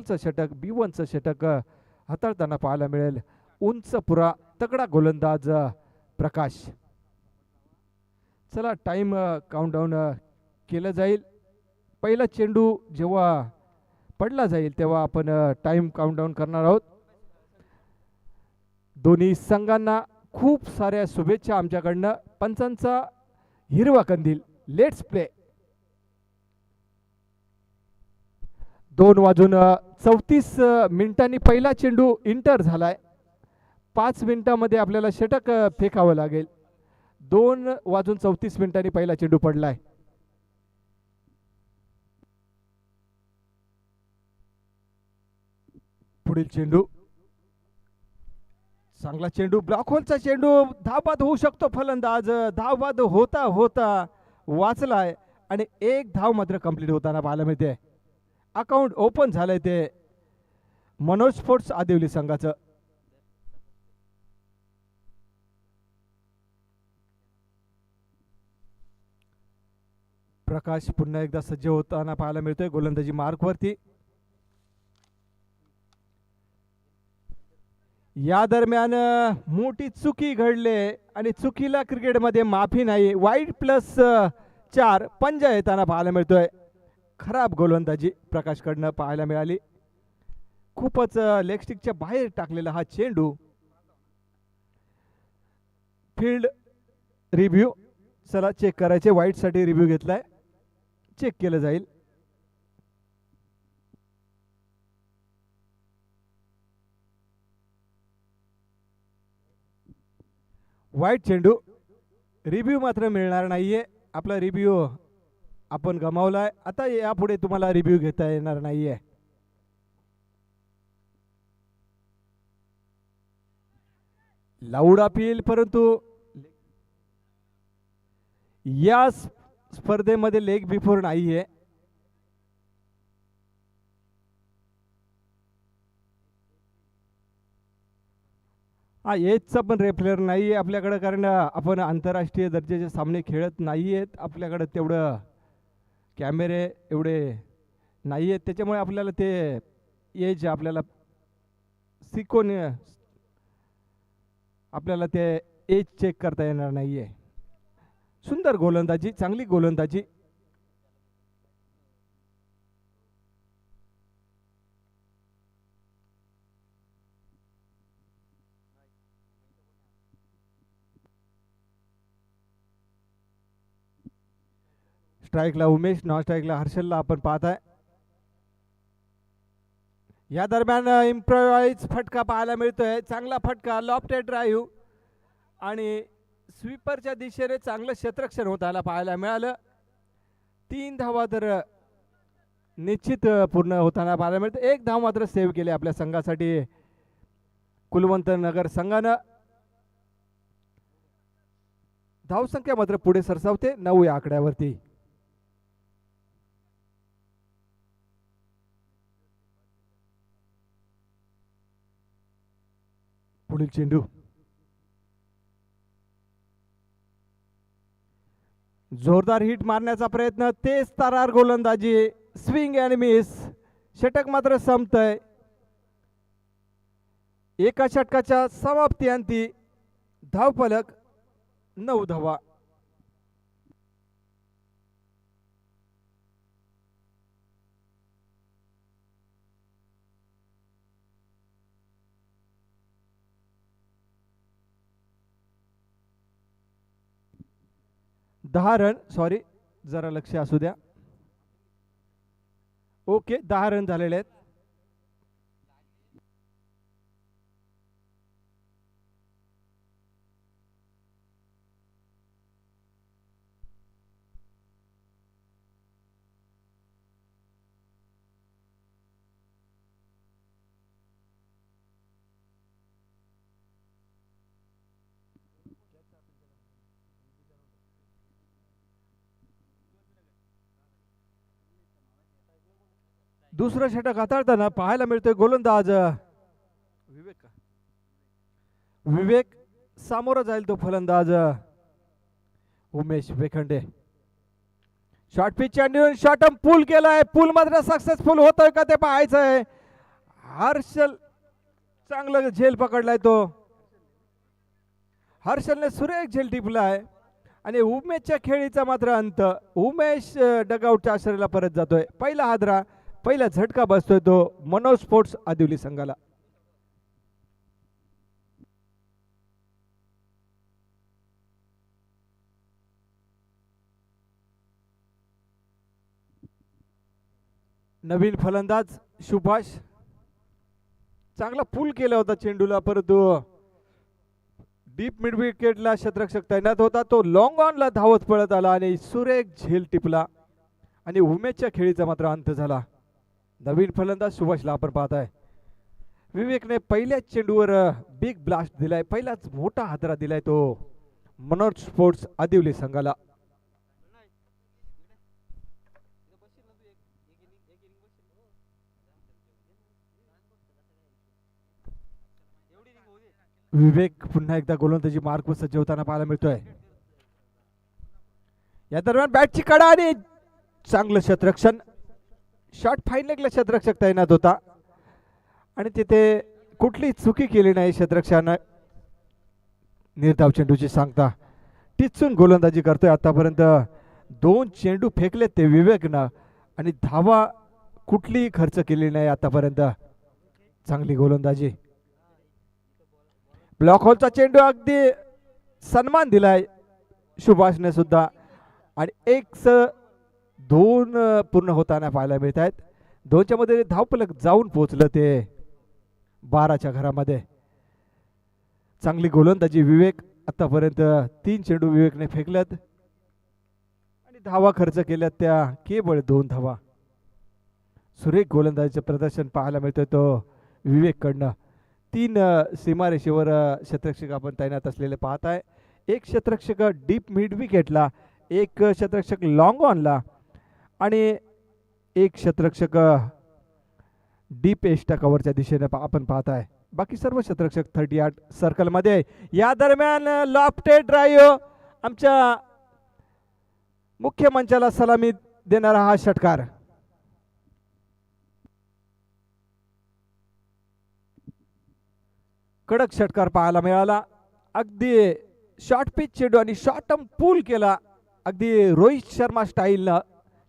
B1चं षटक B1चं षटक हाताळताना पाहायला मिळेल. उंच पुरा तगडा गोलंदाज प्रकाश. चला टाइम काउंटडाऊन केलं जाईल. पहिला चेंडू जेव्हा पडला जाईल तेव्हा आपण टाइम काउंटडाऊन करणार आहोत. दोन्ही संघांना खूप साऱ्या शुभेच्छा आमच्याकडनं. पंचांचा हिरवा कंदील. Let's play. 2:34 मिनिटांनी पहिला चेंडू इंटर झालाय. 5 मिनिटांमध्ये आपल्याला षटक फेकावं लागेल. 2:34 मिनिटांनी पहिला चेंडू पडलाय. पुढील चेंडू चांगला चेंडू. ब्लॉक होलचा चेंडू. धावबाद होऊ शकतो फलंदाज. धावबाद होता होता वाचलाय आणि एक धाव मात्र कंप्लीट होताना पाहायला मिळते. अकाउंट ओपन झालंय ते मनोज स्पोर्ट्स आदिवली संघाचं. प्रकाश पुन्हा एकदा सज्ज होताना पाहायला मिळतोय गोलंदाजी मार्कवरती. या दरम्यान मोठी चुकी घडले आणि चुकीला क्रिकेटमध्ये माफी नाही. वाईट +4 पंजा येताना पाहायला मिळतोय. खराब गोलंदाजी प्रकाशकडनं पाहायला मिळाली. खूपच लेग स्टिकच्या बाहेर टाकलेला हा चेंडू. फील्ड रिव्ह्यू चला चेक करायचे. वाईटसाठी रिव्ह्यू घेतलाय. चेक केलं जाईल. वाईट चेंडू. रिव्ह्यू मात्र मिळणार नाहीये. आपला रिव्ह्यू आपण गमावलाय. आता यापुढे तुम्हाला रिव्ह्यू घेता येणार नाहीये. Loud appeal. परंतु या स्पर्धेमध्ये लेग बिफोर नाहीये. हा एजचा पण रेफरर नाहीये आपल्याकडे, कारण आपण आंतरराष्ट्रीय दर्जाचे सामने खेळत नाहीयेत. आपल्याकडे तेवढं कॅमेरे एवढे नाहीयेत. त्याच्यामुळे आपल्याला ते एज आपल्याला शिकून आपल्याला ते एज चेक करता येणार नाहीये. सुंदर गोलंदाजी. चांगली गोलंदाजी. स्ट्राईकला उमेश, नॉन स्ट्राईकला हर्षलला आपण पाहताय. या दरम्यान इम्प्रोवाइज फटका पाहायला मिळतोय. चांगला फटका. लॉफ्टेड ड्राईव्ह आणि स्वीपरच्या दिशेने चांगलं क्षेत्ररक्षण होताना पाहायला मिळालं. 3 धावा तर निश्चित पूर्ण होताना पाहायला मिळतं. 1 धाव मात्र सेव्ह केले आपल्या संघासाठी कुलवंत नगर संघानं. धावसंख्या मात्र पुढे सरसावते 9 या आकड्यावरती. पुढील चेंडू. जोरदार हिट मारण्याचा प्रयत्न. तेज तरार गोलंदाजी. Swing and miss. षटक मात्र संपतंय. एका षटकाच्या समाप्तीअंती धावफलक 9 धावा. दहा रन. सॉरी, जरा लक्ष असू द्या. ओके, 10 रन झालेले आहेत. दुसरं षटक हाताळताना पाहायला मिळतोय गोलंदाज विवेक. सामोरं जाईल तो फलंदाज उमेश वेखंडे. शॉर्ट पिच चेंडू. शॉर्ट पूल केलाय. पूल मात्र सक्सेसफुल होतोय का ते पाहायचंय. हर्षल चांगलं झेल पकडलाय तो. हर्षलने सुरेख झेल टिपलाय आणि उमेशच्या खेळीचा मात्र अंत. उमेश डगआउटच्या आश्रयाला परत जातोय. पहिला हादरा पहिला झटका बसतोय तो मनोज स्पोर्ट्स आदिवली संघाला. नवीन फलंदाज सुभाष चांगला पुल केला होता चेंडूला, परंतु डीप मिड विकेटला क्षेत्ररक्षक तैनात होता. तो लॉंग ऑनला धावत पळत आला आणि सुरेख झेल टिपला आणि उमेशच्या खेळीचा मात्र अंत झाला. नवीन फलंदाज सुभाषला आपण पाहताय. विवेकने पहिल्याच चेंडूवर बिग ब्लास्ट दिलाय, पहिलाच मोठा हादरा दिलाय तो मनोज स्पोर्ट्स आदिवली संघाला. विवेक पुन्हा एकदा गोलंदाजी मार्ग सज्ज होताना पाहायला मिळतोय. या दरम्यान बॅटची कडा आणि चांगलं क्षेत्ररक्षण. शॉट फाईन लेगला क्षेत्ररक्षक तैनात होता आणि तिथे कुठली चुकी केली नाही क्षेत्ररक्षकानं. निर्धाव चेंडूची सांगता टिचून गोलंदाजी करतोय. आतापर्यंत 2 चेंडू फेकलेत ते विवेकनं आणि धावा कुठलीही खर्च केली नाही आतापर्यंत. चांगली गोलंदाजी. ब्लॉक होलचा चेंडू अगदी सन्मान दिलाय सुभाषने सुद्धा आणि 1-2 पूर्ण होताना पाहायला मिळत आहेत. 2च्या मध्ये धावफलक जाऊन पोहोचलं ते 12च्या घरामध्ये. चांगली गोलंदाजी विवेक. आतापर्यंत 3 चेंडू विवेकने फेकल्यात आणि धावा खर्च केल्यात त्या केवळ 2 धावा. सुरेख गोलंदाजीचं प्रदर्शन पाहायला मिळतोय तो विवेककडनं. 3 सीमारेषेवर क्षेत्ररक्षक आपण तैनात असलेले पाहताय. 1 क्षेत्ररक्षक डीप मिड विकेटला, 1 क्षेत्ररक्षक लॉंग ऑनला आणि 1 क्षेत्ररक्षक डीप एस्टा कव्हरच्या दिशेने आपण पाहताय. बाकी सर्व क्षेत्ररक्षक 38 सर्कल मध्ये. या दरम्यान लॉफ्टेड ड्राइव्ह आमच्या मुख्य मंचाला सलामी देणारा हा षटकार. कडक षटकार पाहायला मिळाला. अगदी शॉर्ट पिच चेंडू आणि शॉर्ट टर्म पूल केला. अगदी रोहित शर्मा स्टाईलनं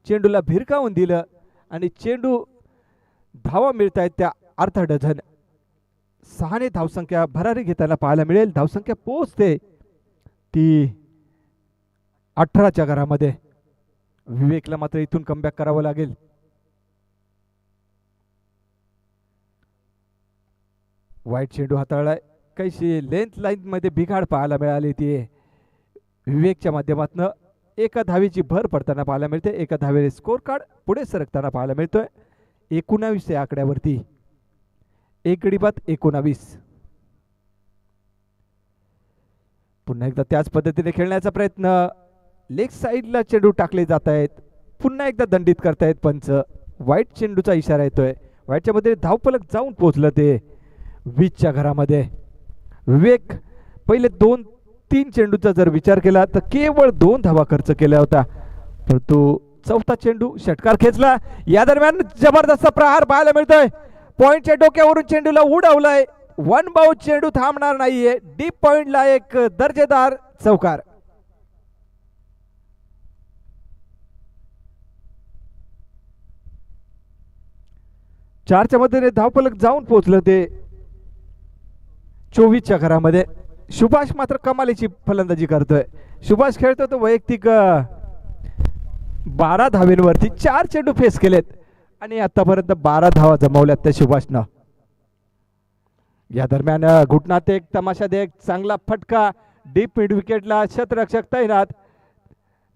चेंडूला भिरकावून दिलं आणि चेंडू धावा मिळत आहेत त्या अर्धा डझन. 6ने धावसंख्या भरारी घेताना पाहायला मिळेल. धावसंख्या पोहोचते ती 18च्या घरामध्ये. विवेकला मात्र इथून कमबॅक करावं लागेल. वाईट चेंडू हाताळलाय. काहीशी लेंथ लाईन मध्ये बिघाड पाहायला मिळाली ती विवेकच्या माध्यमातून. 1 धावेची भर पडताना पाहायला मिळते. 1 धावेने स्कोर कार्ड पुढे सरकताना पाहायला मिळतोय. 19 या आकड्यावरती. 1 गडी बाद 19. पुन्हा एकदा त्याच पद्धतीने खेळण्याचा प्रयत्न. लेग साईडला चेंडू टाकले जात आहेत. पुन्हा एकदा दंडित करतायत पंच. वाईट चेंडूचा इशारा येतोय. वाईटच्या मध्ये धावफलक जाऊन पोहोचलं ते 20च्या घरामध्ये. विवेक पहिले 2-3 चेंडूचा जर विचार केला तर केवळ 2 धावा खर्च केल्या होता, परंतु 4था चेंडू षटकार खेचला. या दरम्यान जबरदस्त प्रहार पाहायला मिळतोय. पॉइंटच्या डोक्यावरून चेंडूला उडवलाय. 1 बाउंड चेंडू थांबणार नाहीये. डीप पॉइंटला एक दर्जेदार चौकार. चारच्या मध्ये धावफलक जाऊन पोहोचलं ते 24च्या घरामध्ये. सुभाष मात्र कमालीची फलंदाजी करतोय. सुभाष खेळतो तो वैयक्तिक 12 धावेंवरती 4 चेंडू फेस केलेत आणि आतापर्यंत 12 धावा जमवल्यात त्या सुभाषनं. या दरम्यान घुटनात एक तमाशा एक चांगला फटका. डीप मिड विकेटला क्षेत्ररक्षक तैनात.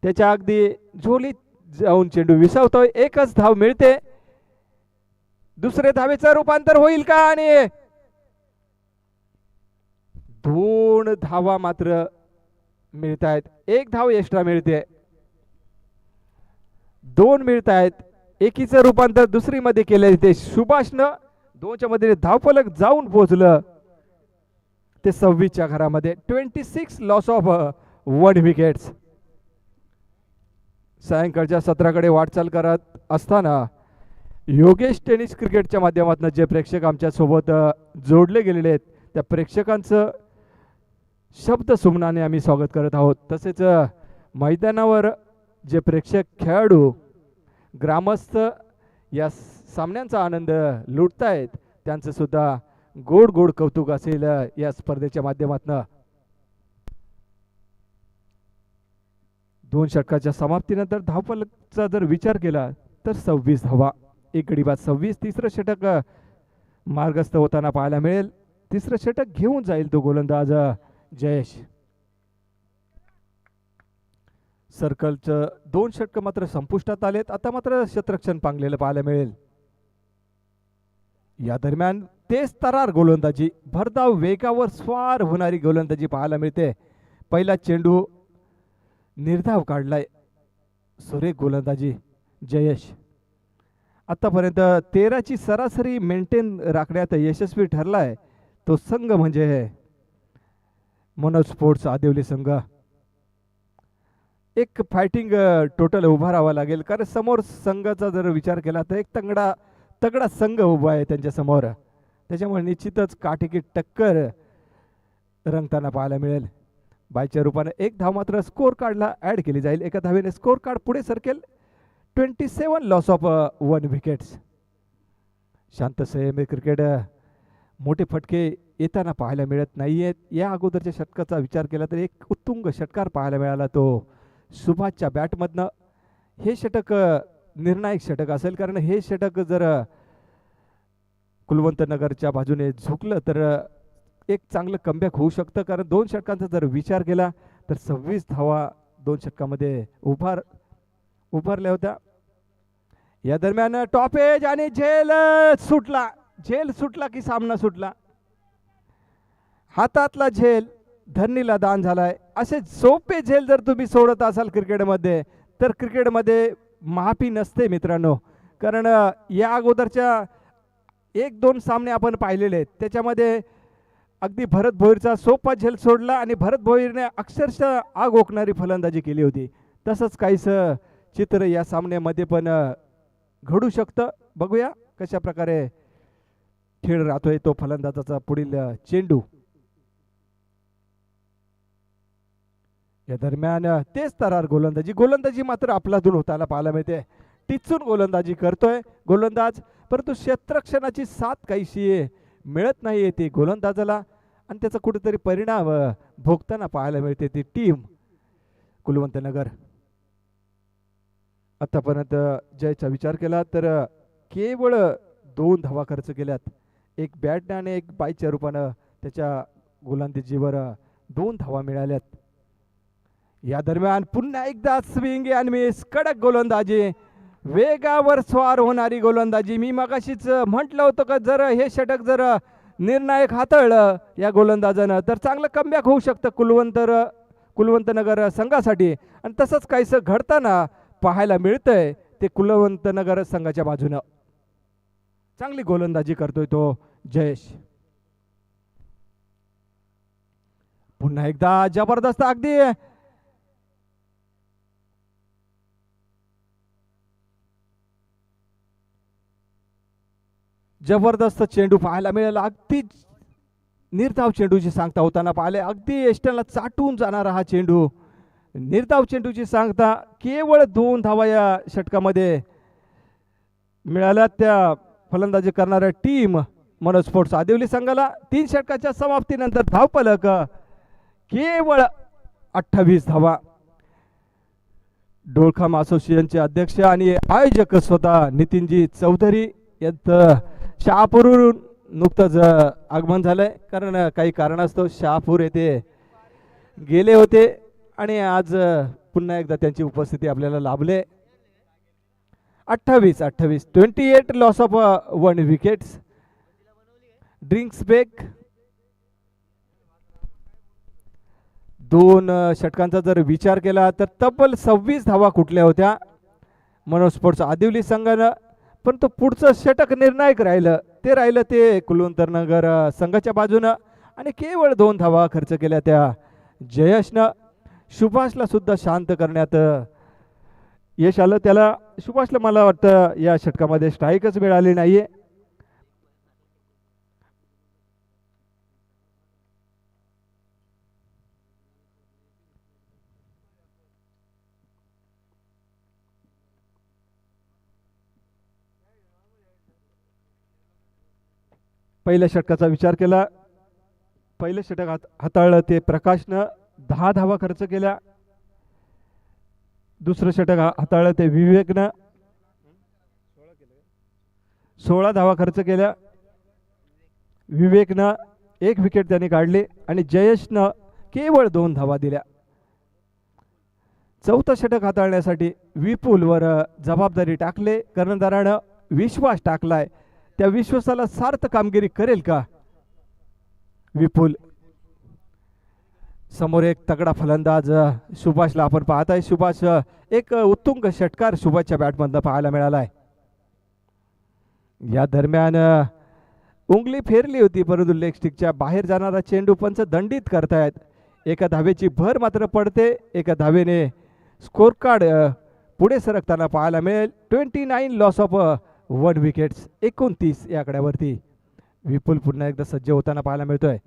त्याच्या अगदी झोलीत जाऊन चेंडू विसावतोय. 1च धाव मिळते. दुसरे धावेचं रूपांतर होईल का? आणि 2 धावा मात्र मिळत आहेत. 1 धाव एक्स्ट्रा मिळते. 2 मिळत आहेत. एकीचं रूपांतर दुसरी मध्ये केलं ते सुभाषनं. 2च्या मध्ये धावफलक जाऊन पोहोचलं ते 26च्या घरामध्ये. 26 लॉस ऑफ 1 विकेट्स. सायंकाळच्या सत्राकडे वाटचाल करत असताना योगेश टेनिस क्रिकेटच्या माध्यमातून जे प्रेक्षक आमच्या सोबत जोडले गेलेले आहेत त्या प्रेक्षकांचं शब्द सुमनाने आम्ही स्वागत करत आहोत. तसेच मैदानावर जे प्रेक्षक खेळाडू ग्रामस्थ या सामन्यांचा आनंद लुटतायत त्यांचं सुद्धा गोड गोड कौतुक असेल या स्पर्धेच्या माध्यमातून. 2 षटकाच्या समाप्तीनंतर धावफलकाचा जर विचार केला तर 26 धावा, एक गडी बाद 26. तिसरं षटक मार्गस्थ होताना पाहायला मिळेल. तिसरं षटक घेऊन जाईल तो गोलंदाज जयेश. सर्कलचं 2 षटक मात्र संपुष्टात आलेत. आता मात्र क्षेत्ररक्षण पांगलेलं पाहायला मिळेल. या दरम्यान तेज तरार गोलंदाजी, भरधाव वेगावर स्वार होणारी गोलंदाजी पाहायला मिळते. पहिला चेंडू निर्धाव काढलाय, सुरेख गोलंदाजी जयेश. आतापर्यंत 13ची सरासरी मेंटेन राखण्यात यशस्वी ठरलाय तो संघ म्हणजे मनोज स्पोर्ट्स आदिवली संघ. एक फायटिंग टोटल उभा राहावा लागेल कारण समोर संघाचा जर विचार केला तर एक तगडा संघ उभा आहे त्यांच्या समोर. त्याच्यामुळे निश्चितच काटेकी टक्कर रंगताना पाहायला मिळेल. बायच्या रूपाने एक धाव मात्र स्कोर कार्डला ऍड केली जाईल. एका धावेने स्कोर कार्ड पुढे सरकेल. 27 लॉस ऑफ 1 विकेट्स. शांत संयमी क्रिकेट मोठे फटके येताना पाहायला मिळत नाहीयेत. या अगोदरच्या षटकाचा विचार केला तर एक उत्तुंग षटकार पाहायला मिळाला तो सुभाषच्या बॅटमधनं. हे षटक निर्णायक षटक असेल कारण हे षटक जर कुलवंत नगरच्या बाजूने झुकलं तर एक चांगलं कमबॅक होऊ शकतं कारण 2 षटकांचा जर विचार केला तर 26 धावा 2 षटकामध्ये उभारल्या होत्या. या दरम्यान टॉपेज आणि झेल सुटला की सामना सुटला. हातातला झेल धरणीला दान झालाय. असे सोपे झेल जर तुम्ही सोडत असाल क्रिकेटमध्ये तर क्रिकेटमध्ये माफी नसते मित्रांनो. कारण या अगोदरच्या 1-2 सामने आपण पाहिलेले आहेत त्याच्यामध्ये अगदी भरत भोईरचा सोपा झेल सोडला आणि भरत भोईरने अक्षरशः आग ओकणारी फलंदाजी केली होती. तसंच काहीसं चित्र या सामन्यामध्ये पण घडू शकतं. बघूया कशा प्रकारे खेळ राहतोय तो फलंदाजाचा पुढील चेंडू. या दरम्यान तेज तरार गोलंदाजी मात्र आपलादून होताना पाहायला मिळते. टिचून गोलंदाजी करतोय गोलंदाज परंतु क्षेत्ररक्षणाची साथ काहीशी मिळत नाहीये ती गोलंदाजाला आणि त्याचा कुठेतरी परिणाम भोगताना पाहायला मिळते ती टीम कुलवंत नगर. आतापर्यंत जयचा विचार केला तर केवळ 2 धावा खर्च केल्यात. एक बॅटने आणि एक बायच्या रूपानं त्याच्या गोलंदाजीवर 2 धावा मिळाल्यात. या दरम्यान पुन्हा एकदा स्विंग अँड मिस, कडक गोलंदाजी, वेगावर स्वार होणारी गोलंदाजी. मी मगाशीच म्हटलं होतं का जर हे षटक जर निर्णायक हाताळलं या गोलंदाजानं तर चांगलं कमबॅक होऊ शकतं कुलवंत नगर संघासाठी आणि तसंच काहीसं घडताना पाहायला मिळतंय ते कुलवंत नगर संघाच्या बाजूनं. चांगली गोलंदाजी करतोय तो जयेश. पुन्हा एकदा जबरदस्त अगदी जबरदस्त चेंडू पाहायला मिळाला. अगदी निर्धाव चेंडूची सांगता होताना पाहिले. अगदी एस्टनला चाटून जाणारा हा चेंडू. निर्धाव चेंडूची सांगता केवळ 2 धावा या षटकामध्ये मिळाल्या त्या फलंदाजी करणाऱ्या टीम मनोज स्पोर्ट्स आदिवली संघाला. 3 षटकाच्या समाप्तीनंतर धावफलक केवळ 28 धावा. डोळखाम असोसिएशनचे अध्यक्ष आणि आयोजक स्वतः नितीनजी चौधरी यांचं शहापूरवरून नुकतंच आगमन झालंय कारण काही कारणास्तव शहापूर येथे गेले होते आणि आज पुन्हा एकदा त्यांची उपस्थिती आपल्याला लाभले. 28 loss of 1 wickets. Drinks break 2 षटकांचा जर विचार केला तर तब्बल 26 धावा कुठल्या होत्या मनोज स्पोर्ट्स आदिवली संघानं. पण तो पुढचं षटक निर्णायक राहिलं ते कुलवंत नगर संघाच्या बाजूनं आणि केवळ 2 धावा खर्च केल्या त्या जयेशनं. सुभाषला सुद्धा शांत करण्यात यश आलं त्याला. सुभाषला मला वाटतं या षटकामध्ये स्ट्राईकच मिळाली नाहीये. पहिल्या षटकाचा विचार केला. पहिलं षटक हाताळलं ते प्रकाशनं 10 धावा खर्च केल्या. दुसरं षटक हाताळलं ते विवेकनं 16 धावा खर्च केल्या. विवेकनं 1 विकेट त्यांनी काढली आणि जयेशनं केवळ 2 धावा दिल्या. चौथं षटक हाताळण्यासाठी विपुलवर जबाबदारी टाकले. कर्णधारानं विश्वास टाकलाय. त्या विश्वासाला सार्थ कामगिरी करेल का विपुल? समोर एक तगडा फलंदाज सुभाषला आपण पाहत आहे. सुभाष एक उत्तुंग षटकार सुभाषच्या बॅटमधनं पाहायला मिळालाय. या दरम्यान उंगली फेरली होती परंतु लेग स्टिकच्या बाहेर जाणारा चेंडू पंच दंडित करतायत. एका धावेची भर मात्र पडते. एका धावेने स्कोर कार्ड पुढे सरकताना पाहायला मिळेल. 29 लॉस ऑफ 1 विकेट्स 29 या आकड्यावरती विपुल पुन्हा एकदा सज्ज होताना पाहायला मिळतोय.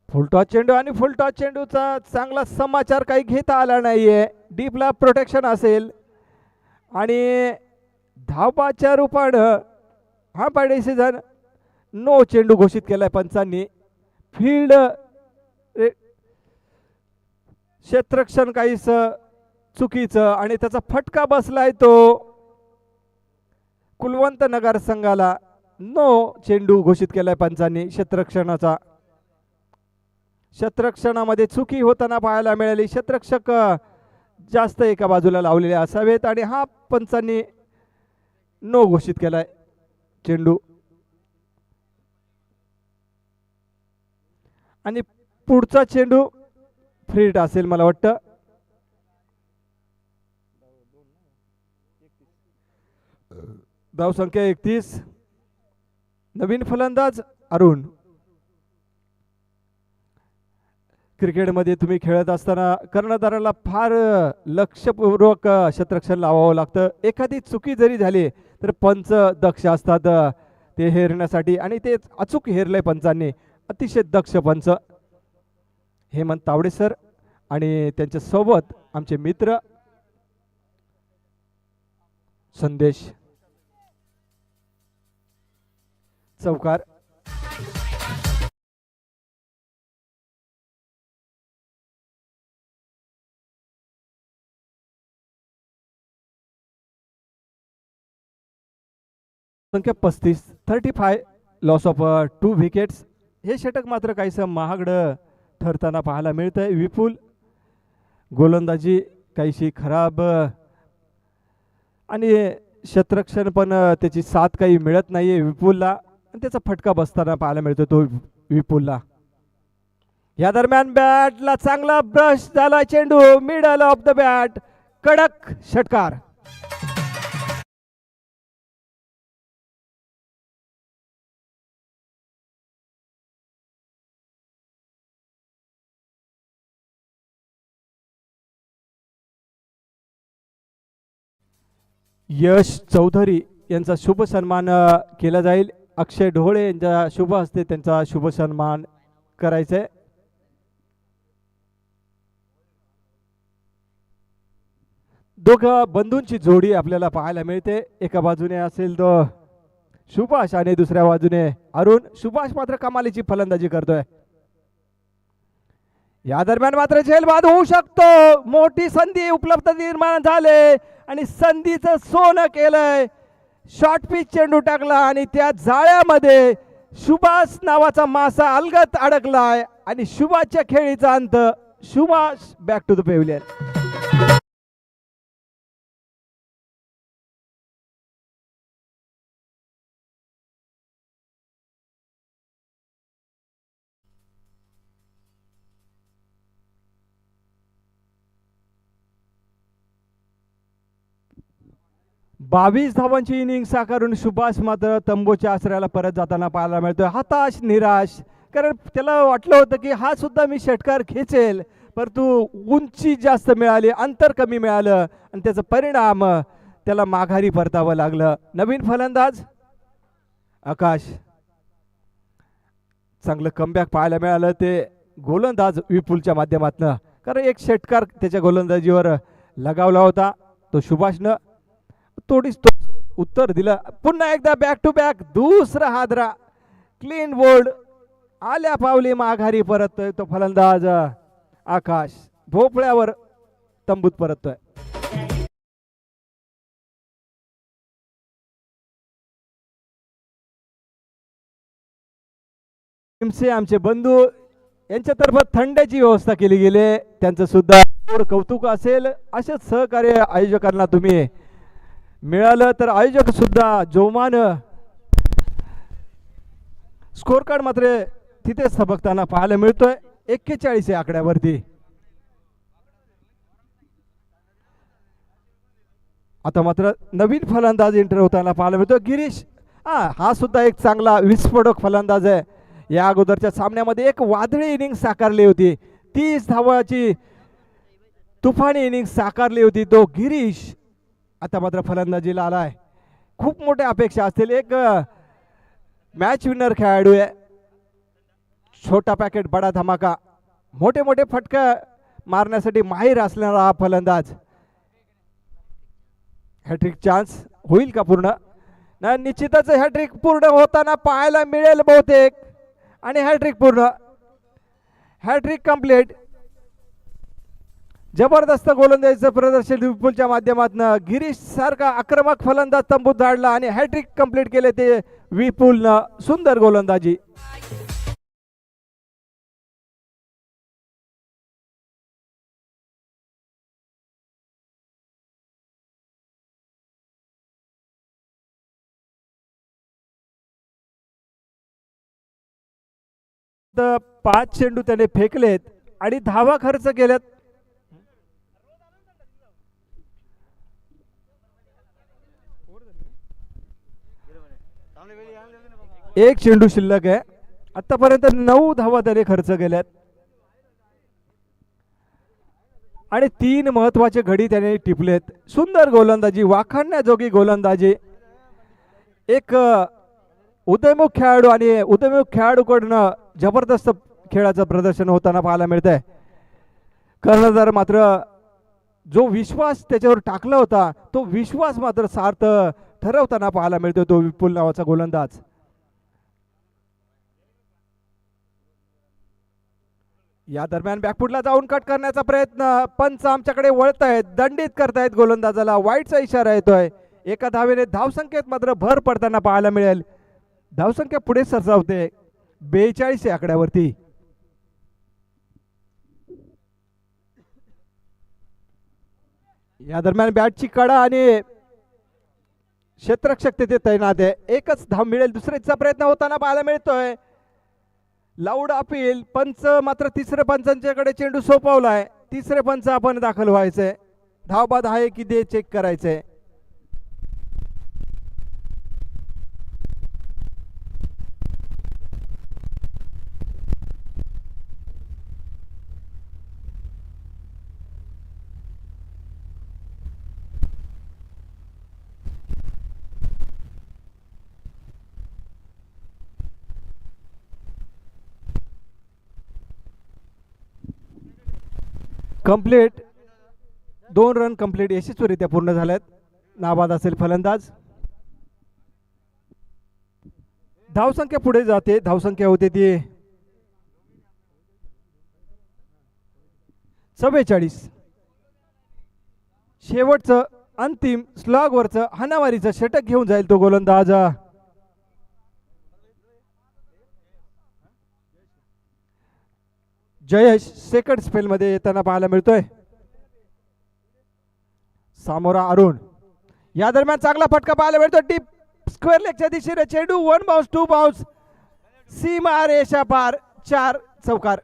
फुलटॉस चेंडू आणि फुलटॉस चेंडूचा चांगला समाचार काही घेता आला नाहीये. डीपला प्रोटेक्शन असेल आणि धावपाच्या रूपानं हा डिसिजन नो चेंडू घोषित केलाय पंचांनी. फील्ड क्षेत्ररक्षण काहीच चुकीचं आणि त्याचा फटका बसलाय तो कुलवंत नगर संघाला. नो चेंडू घोषित केलाय पंचांनी क्षेत्ररक्षणाचा. क्षेत्ररक्षणामध्ये चुकी होताना पाहायला मिळाली. क्षेत्ररक्षक जास्त एका बाजूला लावलेले असावेत आणि हा पंचांनी नो घोषित केलाय चेंडू. आणि पुढचा चेंडू फ्री हिट असेल मला वाटतं. धावसंख्या 31. नवीन फलंदाज अरुण. क्रिकेटमध्ये तुम्ही खेळत असताना कर्णधाराला फार लक्षपूर्वक क्षेत्ररक्षण लावावं लागतं. एखादी चुकी जरी झाली तर पंच दक्ष असतात ते हेरण्यासाठी आणि ते अचूक हेरलंय पंचांनी. अतिशय दक्ष पंच हेमंत तावडे सर आणि त्यांच्या सोबत आमचे मित्र संदेश. चौकार. संख्या 35. 35 लॉस ऑफ 2 विकेट्स. हे षटक मात्र काहीसं महागडं ठरताना पाहायला मिळतंय. विपुल गोलंदाजी काहीशी खराब आणि क्षेत्ररक्षण पण त्याची साथ काही मिळत नाहीये विपुलला आणि त्याचा फटका बसताना पाहायला मिळतो तो विपुलला. या दरम्यान बॅटला चांगला ब्रश झाला. चेंडू मिडल ऑफ द बॅट. कडक षटकार. यश चौधरी यांचा शुभ सन्मान केला जाईल. अक्षय ढोळे यांच्या शुभ हस्ते त्यांचा शुभ सन्मान करायचा आहे. दोघं बंधूंची जोडी आपल्याला पाहायला मिळते. एका बाजूने असेल तो सुभाष आणि दुसऱ्या बाजूने अरुण. सुभाष मात्र कमालीची फलंदाजी करतोय. या दरम्यान मात्र झेलबाद होऊ शकतो. मोठी संधी उपलब्ध निर्माण झाले आणि संधीचं सोनं केलंय. शॉर्ट पिच चेंडू टाकला आणि त्या जाळ्यामध्ये सुभाष नावाचा मासा अलगत अडकलाय आणि सुभाषच्या खेळीचा अंत. Subhash back to the pavilion. बावीस धावांची इनिंग साकारून सुभाष मात्र तंबूच्या आश्रयाला परत जाताना पाहायला मिळतोय. हताश निराश, कारण त्याला वाटलं होतं की हा सुद्धा मी षटकार खेचेल परंतु उंची जास्त मिळाली, अंतर कमी मिळालं आणि त्याचा परिणाम त्याला माघारी परतावं लागलं. नवीन फलंदाज आकाश. चांगलं कमबॅक पाहायला मिळालं ते गोलंदाज विपुलच्या माध्यमातून, कारण एक षटकार त्याच्या गोलंदाजीवर लगावला होता. तो सुभाषनं थोडीच उत्तर दिलं. पुन्हा एकदा बॅक टू बॅक दुसरा हादरा, क्लीन बोल्ड, आल्या पावली माघारी परततोय तो फलंदाज आकाश. भोपळ्यावर तंबूत परततोय. आमचे बंधू यांच्यातर्फे थंड्याची व्यवस्था केली गेली, त्यांचं सुद्धा कौतुक असेल. असेच सहकार्य आयोजकांना तुम्ही मिळालं तर आयोजक सुद्धा जोमान. स्कोर कार्ड मात्र तिथेच थबकताना पाहायला मिळतोय 41 या आकड्यावरती. आता मात्र नवीन फलंदाज एंटर होताना पाहायला मिळतो गिरीश. हा सुद्धा एक चांगला विस्फोटक फलंदाज आहे. या अगोदरच्या सामन्यामध्ये एक वादळी इनिंग साकारली होती, 30 धावाची तुफानी इनिंग साकारली होती तो गिरीश. आता मात्र फलंदाजीला आलाय. खूप मोठ्या अपेक्षा असतील. एक मॅच विनर खेळाडू आहे. छोटा पॅकेट बडा धमाका, मोठे मोठे फटका मारण्यासाठी माहीर असणारा हा फलंदाज. हॅट्रिक चान्स होईल का पूर्ण? ना, निश्चितच हॅट्रिक पूर्ण होताना पाहायला मिळेल बहुतेक. आणि हॅट्रिक पूर्ण, हॅट्रिक कंप्लीट. जबरदस्त गोलंदाजीचं प्रदर्शन विपुलच्या माध्यमातून. गिरीश सारखा आक्रमक फलंदाज तंबूत धाडला आणि हॅट्रिक कंप्लीट केले ते विपुलनं. सुंदर गोलंदाजी. तर 5 चेंडू त्याने फेकलेत आणि धावा खर्च केल्यात. एक चेंडू शिल्लक आहे. आतापर्यंत 9 धावा त्याने खर्च केल्यात आणि 3 महत्वाचे घडी त्याने टिपलेत. सुंदर गोलंदाजी, वाखाणण्याजोगी गोलंदाजी. एक उदयमुख खेळाडू आणि उदयमुख खेळाडूकडनं जबरदस्त खेळाचं प्रदर्शन होताना पाहायला मिळतंय. कर्णधार मात्र जो विश्वास त्याच्यावर टाकला होता तो विश्वास मात्र सार्थ ठरवताना पाहायला मिळतोय तो विपुल नावाचा गोलंदाज. या दरम्यान बॅकफुटला जाऊन कट करण्याचा प्रयत्न, पंच आमच्याकडे वळतायत, दंडित करतायत गोलंदाजाला. वाईटचा इशारा येतोय. एका धावेने धावसंख्येत मात्र भर पडताना पाहायला मिळेल. धावसंख्या पुढे सरसावते 42 या आकड्यावरती. या दरम्यान बॅटची कडा आणि क्षेत्ररक्षक तिथे तैनात आहे. एकच धाव मिळेल. दुसऱ्याचा प्रयत्न होताना पाहायला मिळतोय. Loud appeal. पंच मात्र तिसरे पंचांच्याकडे चेंडू सोपवलाय. तिसरे पंच आपण दाखल व्हायचंय. धावबाद आहे की ते चेक करायचंय. कंप्लीट. 2 रन कंप्लीट यशस्वीरित्या पूर्ण झाल्यात. नाबाद असेल फलंदाज. धावसंख्या पुढे जाते. धावसंख्या होते ती 44. शेवटचं अंतिम स्लॉगवरचं हानावारीचं षटक घेऊन जाईल तो गोलंदाज. जयेश सेकंड स्पेल मध्ये येताना पाहायला मिळतोय. सामोरा अरुण. या दरम्यान चांगला फटका पाहायला मिळतो. डीप स्क्वेअर लेगच्या दिशेने चेंडू. 1 बाउन्स 2 बाउन्स. सीमा रेषा पार. 4 चौकार.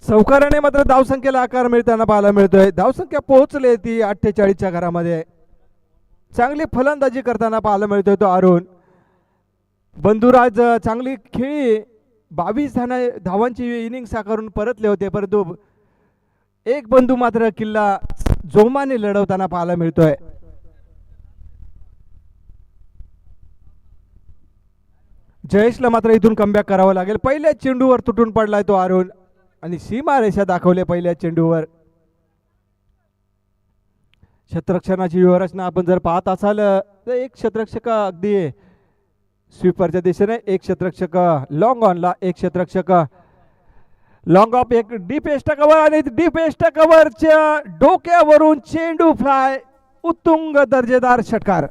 चौकाराने मात्र धावसंख्येला आकार मिळताना पाहायला मिळतोय. धावसंख्या पोहोचली ती 48च्या घरामध्ये. चांगली फलंदाजी करताना पाहायला मिळतोय तो अरुण. बंधुराज चांगली खेळी 22 धावांची इनिंग साकारून परतले होते, परंतु एक बंधू मात्र किल्ला जोमाने लढवताना पाहायला मिळतोय. जयेशला मात्र इथून कमबॅक करावं लागेल. पहिल्या चेंडूवर तुटून पडलाय तो अरुण आणि सीमारेषा दाखवले पहिल्या चेंडूवर. क्षेत्ररक्षणाची व्यूहरचना आपण जर पाहत असाल तर एक क्षेत्ररक्षक अगदी स्वीपरच्या दिशेने, एक क्षेत्ररक्षक लॉंग ऑनला, एक क्षेत्ररक्षक लॉंग ऑफ, एक डीप एस्टा कव्हर आणि डीप एस्टा कव्हरच्या डोक्यावरून चेंडू फ्लाय, उत्तुंग दर्जेदार षटकार.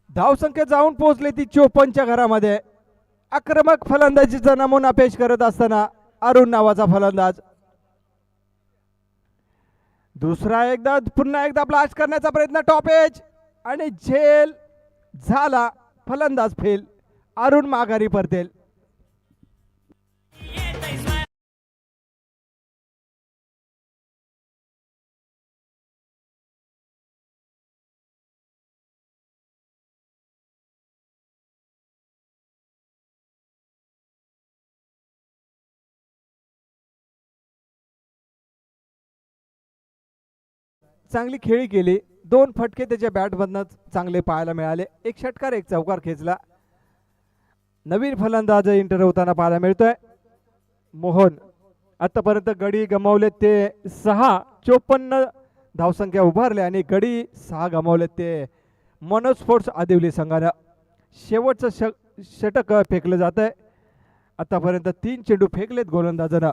धावसंख्या जाऊन पोहोचली ती 54च्या घरामध्ये. आक्रमक फलंदाजीचा नमुना पेश करत असताना अरुण नावाचा फलंदाज पुन्हा एकदा ब्लास्ट करण्याचा प्रयत्न, टॉप एज आणि झेल झाला. फलंदाज फेल. अरुण माघारी परतेल. चांगली खेळी केली. 2 फटके त्याच्या बॅटमधनं चांगले पाहायला मिळाले. एक षटकार, एक चौकार खेचला. नवीन फलंदाज इंटर होताना पाहायला मिळतोय मोहन. आतापर्यंत गडी गमावले ते 6, 54 धावसंख्या उभारले आणि गडी 6 गमावले ते मनोज स्पोर्ट्स आदिवली संघानं. शेवटचं षटक फेकलं जात आहे. आतापर्यंत 3 चेंडू फेकलेत गोलंदाजानं.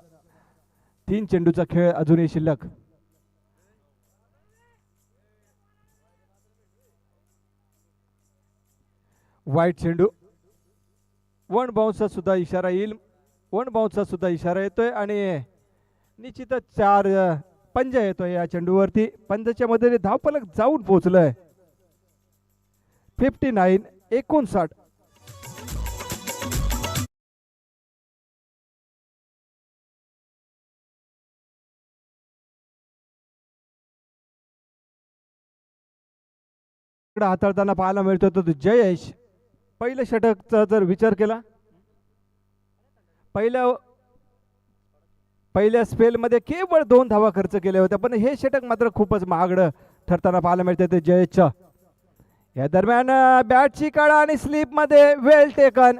3 चेंडूचा खेळ अजूनही शिल्लक. वाईट चेंडू. 1 बाउन्सचा सुद्धा इशारा येईल. 1 बाउन्सचा सुद्धा इशारा येतोय आणि निश्चितच 4 पंजा येतोय या चेंडूवरती. पंजाच्या मध्ये धावफलक जाऊन पोहोचलंय. 59, 59. हाताळताना पाहायला मिळतो तो जयेश. पहिल्या षटकचा जर विचार केला, पहिल्या स्पेलमध्ये केवळ 2 धावा खर्च केल्या होत्या, पण हे षटक मात्र खूपच महागडं ठरताना पाहायला मिळते ते जयेशचं. या दरम्यान बॅटची काळा आणि स्लिप मध्ये वेल टेकन.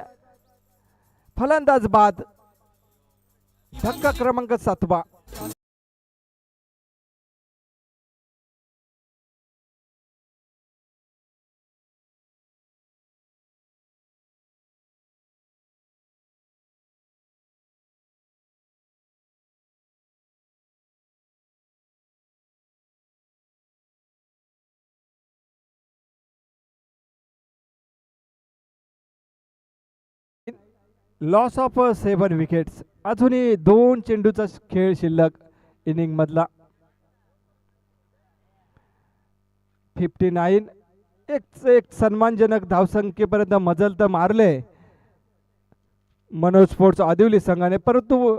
फलंदाज बाद. धक्का क्रमांक 7. Loss of 7 wickets. अजूनही 2 चेंडूचा खेळ शिल्लक इनिंग मधला. 59. एक सन्मानजनक धावसंख्येपर्यंत मजल तर मारले मनोज स्पोर्ट्स आदिवली संघाने, परंतु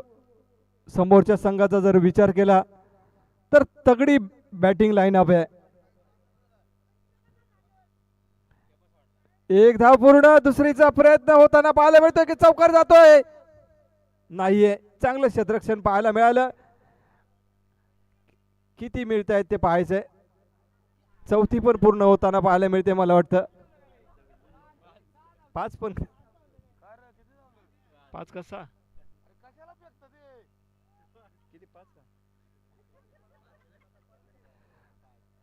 समोरच्या संघाचा जर विचार केला तर तगडी बॅटिंग लाईनअप आहे. एक धाव पूर्ण. दुसरीचा प्रयत्न होताना पाहायला मिळतोय की चौकार जातोय. नाहीये. चांगलं क्षेत्ररक्षण पाहायला मिळालं. किती मिळत आहेत ते पाहायचंय. चौथी पण पूर्ण होताना पाहायला मिळते. मला वाटतं 5 पण 5 कसा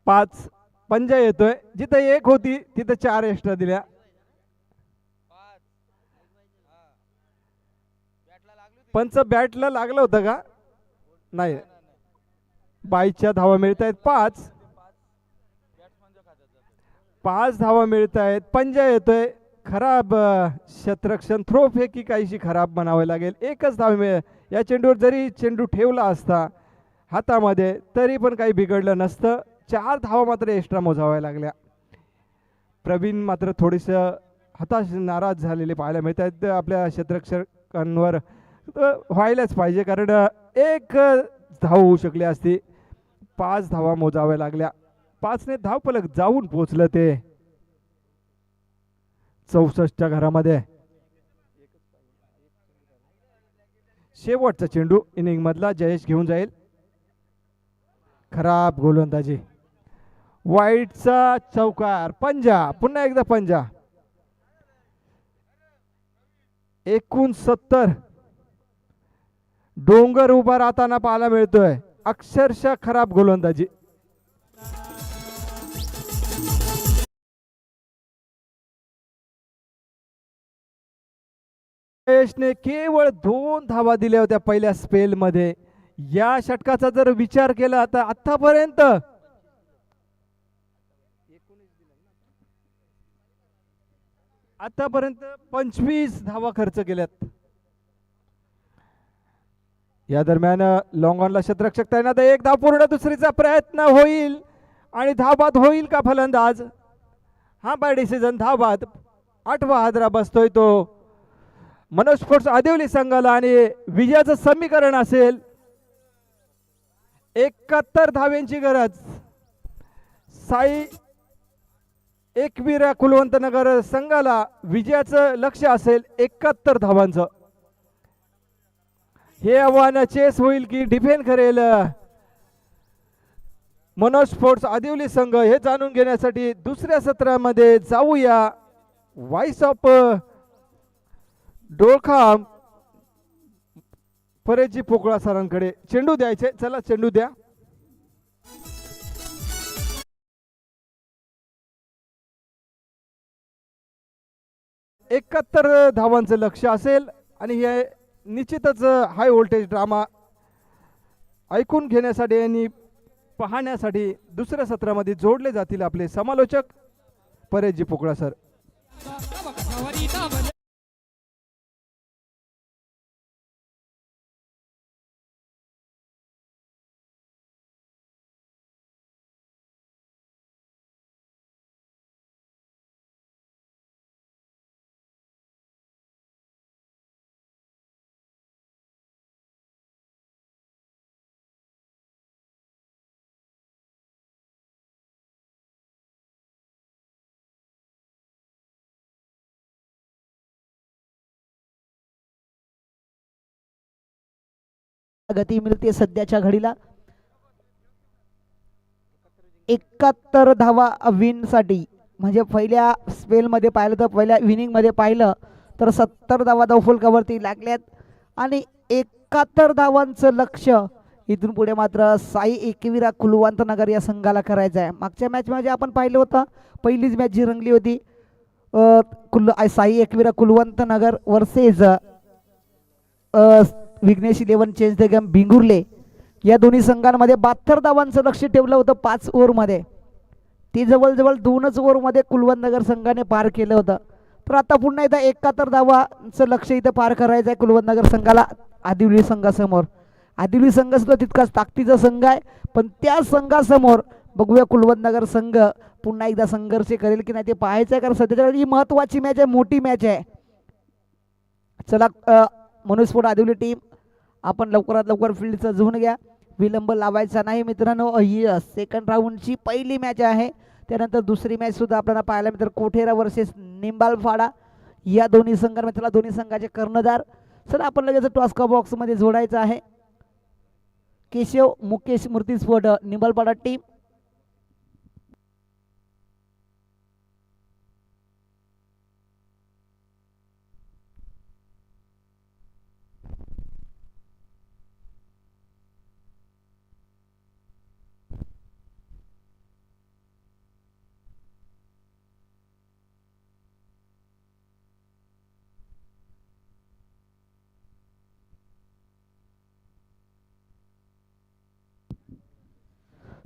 5 पंजा येतोय. जिथे 1 होती तिथे 4 एक्स्ट्रा दिल्या. पंच बॅटला लागलं होतं का? नाही. 22च्या धावा मिळत आहेत. 5 धावा मिळत आहेत. पंजा येतोय. खराब क्षेत्ररक्षण, थ्रो फेकी काहीशी खराब म्हणावे लागेल. एकच धाव मिळेल. या चेंडूवर जरी चेंडू ठेवला असता हातामध्ये तरी पण काही बिघडलं नसतं. 4 धावा मात्र एक्स्ट्रा मोजाव्या लागल्या. प्रवीण मात्र थोडीसं हताश नाराज झालेले पाहायला मिळत आहेत आपल्या क्षेत्ररक्षकांवर. व्हायलाच पाहिजे कारण एक धाव होऊ शकली असती. 5 धावा मोजाव्या लागल्या. 5ने धावफलक जाऊन पोचलं ते 64च्या घरामध्ये. शेवटचा चेंडू इनिंग मधला जयेश घेऊन जाईल. खराब गोलंदाजी. वाईटचा चौकार. पंजा, पुन्हा एकदा पंजा. 69 डोंगर उभा राहताना पाहायला मिळतोय. अक्षरशः खराब गोलंदाजी. जयेशने केवळ 2 धावा दिल्या होत्या पहिल्या स्पेल मध्ये. या षटकाचा जर विचार केला तर आतापर्यंत आतापर्यंत 25 धावा खर्च केल्यात. या दरम्यान लॉंग ऑनला क्षेत्ररक्षक तैनात. एक धाव पूर्ण. दुसरीचा प्रयत्न होईल आणि धावबाद होईल का फलंदाज? हा बाय डिसिजन धावबाद. 8वा हादरा बसतोय तो मनोज स्पोर्ट्स आदिवली संघाला आणि विजयाचं समीकरण असेल 71 धाव्यांची गरज. साई एकवीरा कुलवंतनगर संघाला विजयाचं लक्ष असेल 71 धावांचं. हे आव्हान चेस होईल की डिफेंड करेल मनोज स्पोर्ट्स आदिवली संघ हे जाणून घेण्यासाठी दुसऱ्या सत्रामध्ये जाऊया. व्हाइस ऑफ डोळखाम परेजी पोकळा सरांकडे चेंडू द्यायचे. चला चेंडू द्या. एकाहत्तर धावांचं लक्ष असेल आणि हे निश्चितच हाय व्होल्टेज ड्रामा ऐकून घेण्यासाठी आणि पाहण्यासाठी दुसऱ्या सत्रामध्ये जोडले जातील आपले समालोचक परेजी पोकळा सर. गती मिळते सध्याच्या घडीला. 71 धावा विन साठी म्हणजे पहिल्या स्पेल मध्ये पाहिलं तर पहिल्या विनिंग मध्ये पाहिलं तर 70 धावा धावफलकावरती लागल्यात आणि 71 धावांचं लक्ष इथून पुढे मात्र साई एकवीरा कुलवंत नगर या संघाला करायचं आहे. मागच्या मॅच मध्ये आपण पाहिलं होतं पहिलीच मॅच जी रंगली होती Sai Ekvira Kulwant Nagar versus Vighnesh 11 change the game Bhingurle या दोन्ही संघांमध्ये 72 धावांचं लक्ष ठेवलं होतं 5 ओव्हरमध्ये. ती जवळजवळ 2च ओव्हरमध्ये कुलवंत नगर संघाने पार केलं होतं. तर आता पुन्हा एकदा 71 धावांचं लक्ष इथं पार करायचं आहे कुलवंत नगर संघाला आदिवली संघासमोर. आदिवली संघ सुद्धा तितकाच ताकदीचा संघ आहे पण त्या संघासमोर बघूया कुलवंत नगर संघ पुन्हा एकदा संघर्ष करेल की नाही ते पाहायचं आहे कारण सध्याच्या ही महत्त्वाची मॅच आहे, मोठी मॅच आहे. चला मनोज स्पोर्ट आदिवली टीम आपण लवकरात लवकर फील्ड सजवून घ्या. विलंब लावायचा नाही मित्रांनो. ही सेकंड राऊंडची पहिली मॅच आहे. त्यानंतर दुसरी मॅच सुद्धा आपल्याला पाहायला मिळते कोठेरा वर्सेस निंबालफाडा या दोन्ही संघांमध्ये. चला दोन्ही संघाचे कर्णधार सर आपण लगेच टॉस्का बॉक्समध्ये जोडायचं आहे. केशव मुकेश मूर्ती स्पोर्ट निंबालफाडा टीम.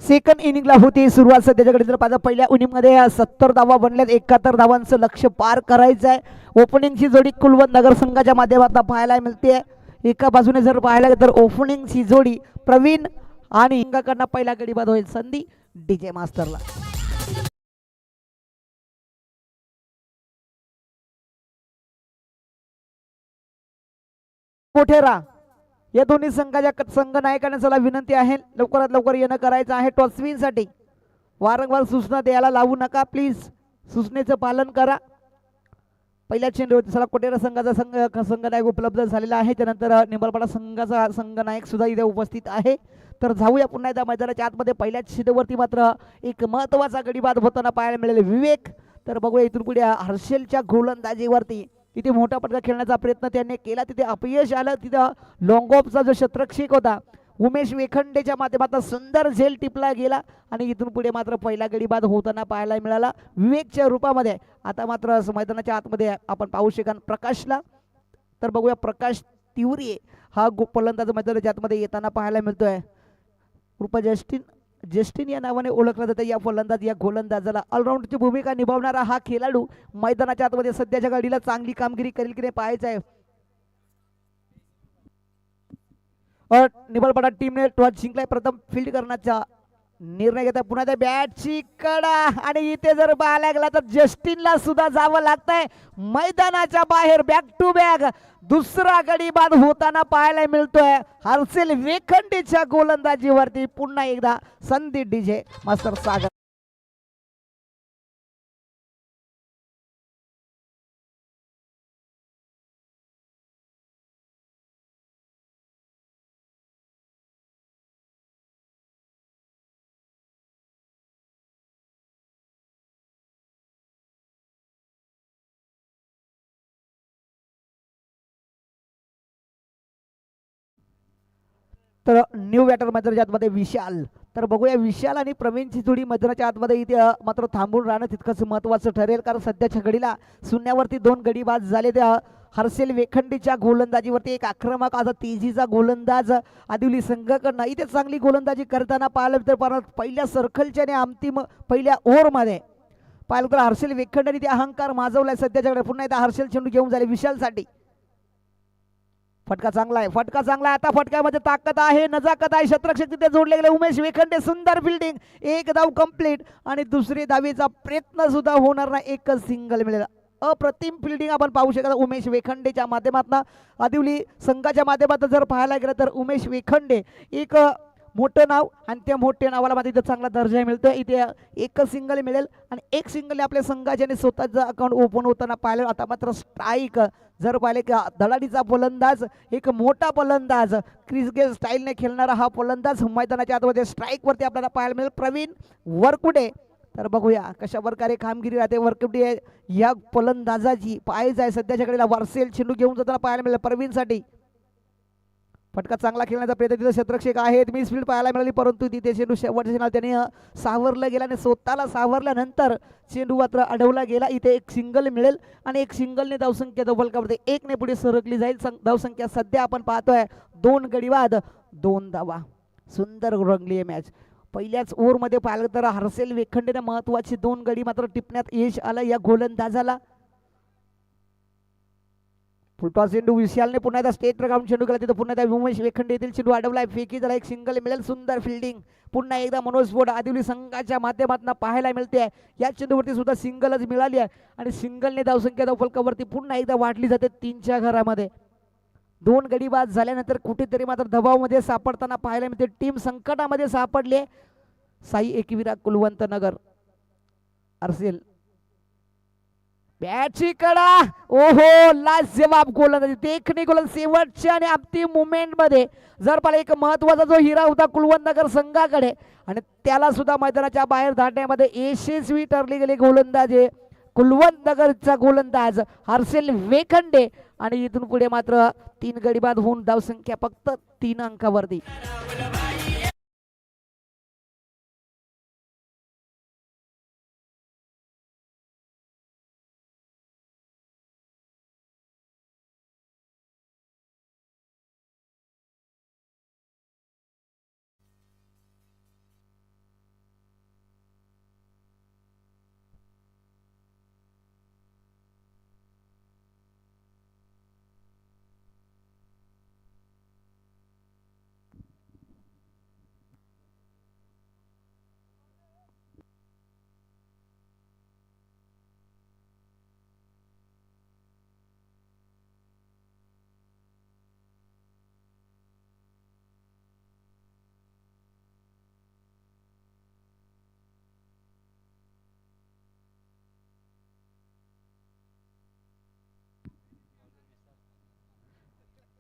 सेकंड इनिंगला होती सुरुवात. सध्याच्याकडे जर पाहिलं पहिल्या इनिंगमध्ये 70 धावा बनल्यात, 71 धावांचं लक्ष पार करायचं आहे. ओपनिंगची जोडी कुलवंत नगर संघाच्या माध्यमातून पाहायला मिळते. एका बाजूने जर पाहायला गेलं तर ओपनिंगची जोडी प्रवीण आणि इंगाकडनं पहिला गडी बाद होईल संधी डीजे मास्टरला. मोठेरा या दोन्ही संघाच्या संघ नायकांना चला विनंती आहे लवकरात लवकर येणं करायचं आहे टॉस साठी. वारंवार सूचना द्यायला लावू नका प्लीज, सूचनेचं पालन करा. पहिल्या चेंडूवरती चला कोटेरा संघाचा संघनायक उपलब्ध झालेला आहे. त्यानंतर निंबाळपाडा संघाचा संघनायक सुद्धा इथे उपस्थित आहे. तर जाऊया पुन्हा एकदा मैदानाच्या आतमध्ये. पहिल्या चेंडूवरती मात्र एक महत्वाचा गडी बाद होताना पाहायला मिळाले विवेक. तर बघूया इथून पुढे हर्षलच्या गोलंदाजीवरती तिथे मोठा पटका खेळण्याचा प्रयत्न त्यांनी केला, तिथे अपयश आलं. तिथं लॉंग ऑफचा जो क्षेत्रक्षक होता उमेश वेखंडेच्या माध्यमातून सुंदर झेल टिपला गेला आणि इथून पुढे मात्र पहिला गडी बाद होताना पाहायला मिळाला विवेकच्या रूपामध्ये. आता मात्र मैदानाच्या आतमध्ये आपण पाहू शकाल प्रकाशला. तर बघूया प्रकाश तिवरी हा फलंदाज मैदानाच्या आतमध्ये येताना पाहायला मिळतोय. कृपा जस्टिन या नावाने ओळखला जातं या फलंदाज या गोलंदाजाला. ऑलराऊंडची भूमिका निभावणारा हा खेळाडू मैदानाच्या आतमध्ये सध्याच्या घडीला चांगली कामगिरी करेल की नाही पाहायचं आहे. निबलपाडा टीमने टॉस जिंकलाय. प्रथम फील्ड करण्याचा निर्णय घेता. पुन्हा त्या बॅटची कडा आणि इथे जर पाहायला गेला तर जस्टिनला सुद्धा जावं लागतंय मैदानाच्या बाहेर. बॅक टू बॅक दुसरा गडी बाद होताना पाहायला मिळतोय हर्षल वेखंडेच्या गोलंदाजीवरती. पुन्हा एकदा संधी डीजे मास्टर सागर. तर न्यू बॅटर मैदानाच्या आतमध्ये विशाल. तर बघूया विशाल आणि प्रवीणची जोडी मैदानाच्या आतमध्ये इथे मात्र थांबून राहणं तितकंच महत्त्वाचं ठरेल, कारण सध्याच्या घडीला शून्यावरती 2 गडी बाद झाले. त्या हर्षल वेखंडीच्या गोलंदाजीवरती एक आक्रमक आता तेजीचा गोलंदाज आदिवली संघाकडनं इथे चांगली गोलंदाजी करताना पाहिलं तर पहिल्या सर्कलच्या आणि अंतिम पहिल्या ओव्हरमध्ये पाहिलं तर हर्षल वेखंडेने ते अहंकार माजवलाय सध्याच्याकडे. पुन्हा एकदा हर्षल चेंडू घेऊन झाले विशालसाठी. फटका चांगला आहे, फटका चांगला आहे. आता फटक्यामध्ये ताकद आहे, नजाकत आहे. क्षेत्ररक्षक तिथे जोडले गेले उमेश वेखंडे. सुंदर फिल्डिंग, एक धाव कंप्लीट आणि दुसरी धावेचा प्रयत्न सुद्धा होणार नाही, एकच सिंगल मिळेल. अप्रतिम फिल्डिंग आपण पाहू शकता उमेश वेखंडेच्या माध्यमातून. आदिवली संघाच्या माध्यमातून जर पाहायला गेलं तर उमेश वेखंडे एक मोठं नाव आणि त्या मोठ्या नावाला मध्ये इथं चांगला दर्जा मिळतो. इथे एकच सिंगल मिळेल आणि एक सिंगल आपल्या संघाच्याने स्वतःचं अकाउंट ओपन होताना पाहिलं. आता मात्र स्ट्राईक जर पाहिले की धडाडीचा फलंदाज, एक मोठा फलंदाज, क्रिकेट स्टाईलने खेळणारा हा फलंदाज मैदानाच्या आतमध्ये स्ट्राईक वरती आपल्याला पाहायला मिळेल प्रवीण वरकुडे. तर बघूया कशा प्रकारे कामगिरी राहते वरकुडे या फलंदाजाची. पाहायचं आहे सध्याच्या घडीला वारसेल चेंडू घेऊन जाताना पाहायला मिळेल प्रवीणसाठी. फटका चांगला खेळण्याचा प्रयत्न तिथे क्षेत्ररक्षक आहेत, मिस फील्ड पाहायला मिळाली, परंतु तिथे चेंडू शेवटच्या क्षणाला त्याने सावरला गेला आणि स्वतःला सावरल्यानंतर चेंडू मात्र अडवला गेला. इथे एक सिंगल मिळेल आणि एक सिंगलने धावसंख्या फलकावरती 1 ने पुढे सरकली जाईल. धावसंख्या सध्या आपण पाहतोय 2 गडी बाद 2 धावा. सुंदर रंगली आहे मॅच. पहिल्याच ओव्हरमध्ये पाहिलं तर हर्षल वेखंडेने महत्वाची 2 गडी मात्र टिपण्यात यश आलं या गोलंदाजाला. फुलटॉस चेंडू विशालने पुन्हा एकदा स्टेट राऊंड चेंडू केला. तिथे पुन्हा एकदा उमेश वेखंडे येथील चेंडू अडवलाय, फेकी झाला, एक सिंगल मिळेल. सुंदर फिल्डिंग पुन्हा एकदा मनोज फोड आदिवली संघाच्या माध्यमातून पाहायला मिळते. या चेंडूवरती सुद्धा सिंगलच मिळाली आहे आणि सिंगलने धावसंख्या फलकावरती पुन्हा एकदा वाढली जाते 3च्या घरामध्ये. 2 गडी बाद झाल्यानंतर कुठेतरी मात्र दबावमध्ये सापडताना पाहायला मिळते. टीम संकटामध्ये सापडले साई एकविरा कुलवंत नगर. हर्षल बॅटची कडा, ओहो लाजवाब गोलंदाजी, देखणी गोलंदाज शेवटच्या आणि अंतिम मुवमेंट मध्ये जर पाहिलं एक महत्वाचा जो हिरा होता कुलवंत नगर संघाकडे आणि त्याला सुद्धा मैदानाच्या बाहेर धाडण्यामध्ये यशस्वी ठरली गेली गोलंदाजी कुलवंत नगरचा गोलंदाज हर्षल वेखंडे. आणि इथून पुढे मात्र 3 गडी बाद होऊन धावसंख्या फक्त 3 अंकावरती.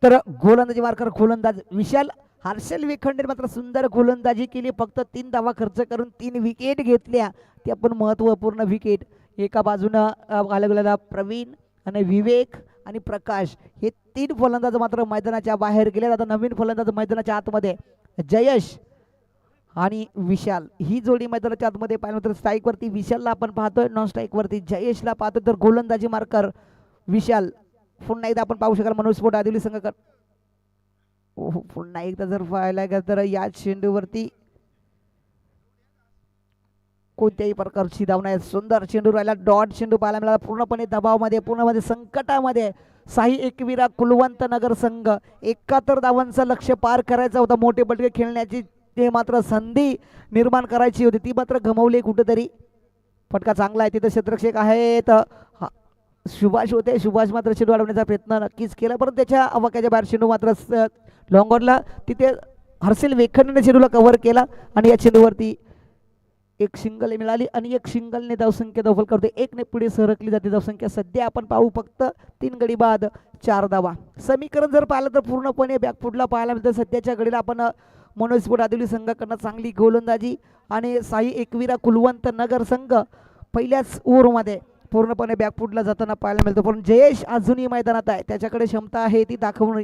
तर गोलंदाजी मार्कर गोलंदाज विशाल हर्षल वेखंडे मात्र सुंदर गोलंदाजी केली. फक्त 3 धावा खर्च करून 3 विकेट घेतल्या. त्या पण महत्त्वपूर्ण विकेट. एका बाजूनं आलेला प्रवीण आणि विवेक आणि प्रकाश हे 3 फलंदाज मात्र मैदानाच्या बाहेर गेले. आता नवीन फलंदाज मैदानाच्या आतमध्ये जयेश आणि विशाल ही जोडी मैदानाच्या आतमध्ये पाहिलं तर स्ट्राईक वरती विशालला आपण पाहतोय, नॉन स्ट्राईक वरती जयेशला पाहतोय. तर गोलंदाजी मार्कर विशाल पुन्हा एकदा आपण पाहू शकाल मनोज स्पोर्ट आदिवली संघ पुन्हा एकदा जर पाहायला गेलं तर या चेंडूवरती कोणत्याही प्रकारची धाव नाही. सुंदर चेंडू राहिला, डॉट चेंडू पाहायला मिळाला. पूर्णपणे दबावामध्ये, पूर्णपणे संकटामध्ये साई एकविरा कुलवंत नगर संघ 71 धावांचं लक्ष्य पार करायचं होतं. मोठे बटके खेळण्याची ते मात्र संधी निर्माण करायची होती, ती मात्र गमावली कुठेतरी. फटका चांगला आहे, तिथं क्षेत्ररक्षक आहेत सुभाष होते. सुभाष मात्र चेंडू अडवण्याचा प्रयत्न नक्कीच केला, परंतु त्याच्या अवाक्याच्या बाहेर चेंडू मात्र लॉंगॉनला तिथे हर्षल वेखंडेने चेंडूला कव्हर केला आणि या चेंडूवरती एक सिंगल मिळाली आणि एक सिंगलने धावसंख्या दखल करते. एकने पुढे सरकली जाते धावसंख्या. सध्या आपण पाहू फक्त 3 गडी बाद 4 धावा. समीकरण जर पाहिलं तर पूर्णपणे बॅकफुटला पाहायला मिळतं. सध्याच्या घडीला आपण मनोज स्पोर्ट आदिवली संघाकडनं चांगली गोलंदाजी आणि साई एकविरा कुलवंत नगर संघ पहिल्याच ओव्हरमध्ये पूर्णपणे बॅकफुटला जाताना पाहायला मिळतं. पण जयेश अजूनही मैदानात आहे, त्याच्याकडे क्षमता आहे ती दाखवणे.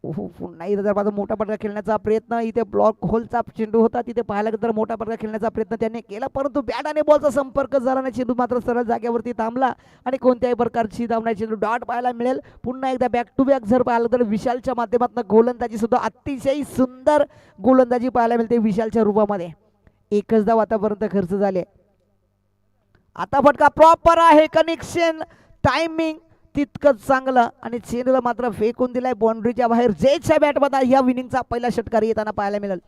पुन्हा एकदा जर मोठा पटका खेळण्याचा प्रयत्न, इथे ब्लॉक होलचा चेंडू होता, तिथे पाहायला तर मोठा पटका खेळण्याचा प्रयत्न त्याने केला, परंतु बॅट आणि बॉलचा संपर्क झाला नाही. चेंडू मात्र सरळ जागेवरती थांबला आणि कोणत्याही प्रकारची धाव नाही. चेंडू डॉट पाहायला मिळेल. पुन्हा एकदा बॅक टू बॅक जर पाहिलं तर विशालच्या माध्यमातून गोलंदाजी सुद्धा अतिशय सुंदर गोलंदाजी पाहायला मिळते विशालच्या रूपामध्ये. एकच धाव आतापर्यंत खर्च झाले. आता फटका प्रॉपर आहे, कनेक्शन टायमिंग तितकंच चांगलं आणि चेंडूला मात्र फेकून दिलाय बाउंड्रीच्या बाहेर. जयच्या बॅटमध्ये या विनिंगचा पहिला षटकार येताना पाहायला मिळेल.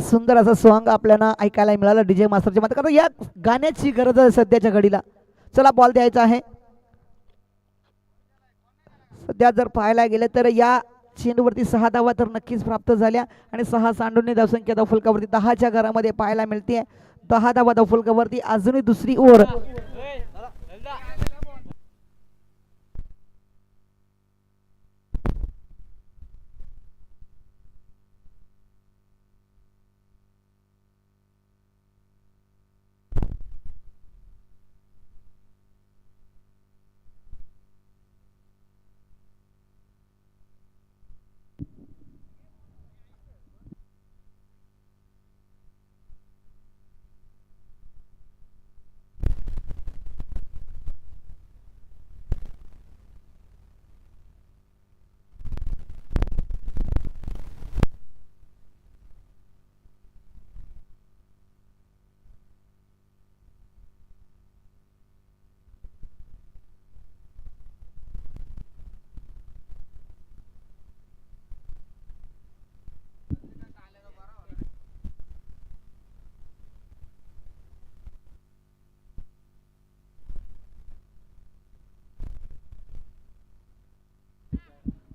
सुंदर असं सॉन्ग आपल्याला ऐकायला मिळालं डीजे मास्टरच्या मध्ये, कारण या गाण्याची गरज आहे सध्याच्या घडीला. चला बॉल द्यायचा आहे. सध्या जर पाहायला गेलं तर या चेंडूवरती 6 धावा तर नक्कीच प्राप्त झाल्या आणि 6 सांडून धावसंख्या धावफलकावरती 10च्या घरामध्ये पाहायला मिळते. 10 धावा धावफलकावरती अजूनही दुसरी ओव्हर.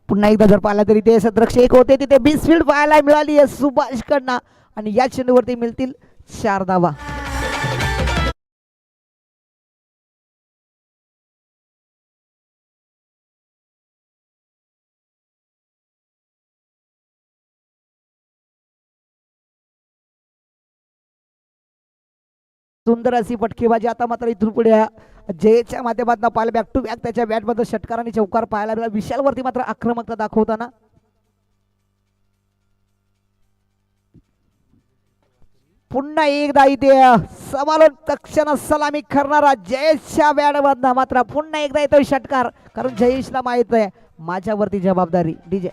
पुन्हा एकदा जर पाहिला तरी ते क्षेत्ररक्षक होते, तिथे बिसफील्ड पाहायला मिळाली आहे सुभाष कडनं आणि या चेंडूवरती मिळतील 4 धावा. सुंदर अशी फटकेबाजी. आता मात्र इथून पुढे जयच्या माध्यमातून पाहायला बॅक टू बॅक त्याच्या बॅटमध्ये षटकार आणि चौकार पाहायला मिळाला. विशालवरती मात्र आक्रमकता दाखवताना पुन्हा एकदा इथे समालोन तक्षण सलामी करणारा जयेशच्या बॅटमधनं मात्र पुन्हा एकदा येतोय षटकार, कारण जयेशला माहित आहे माझ्यावरती जबाबदारी. डीजे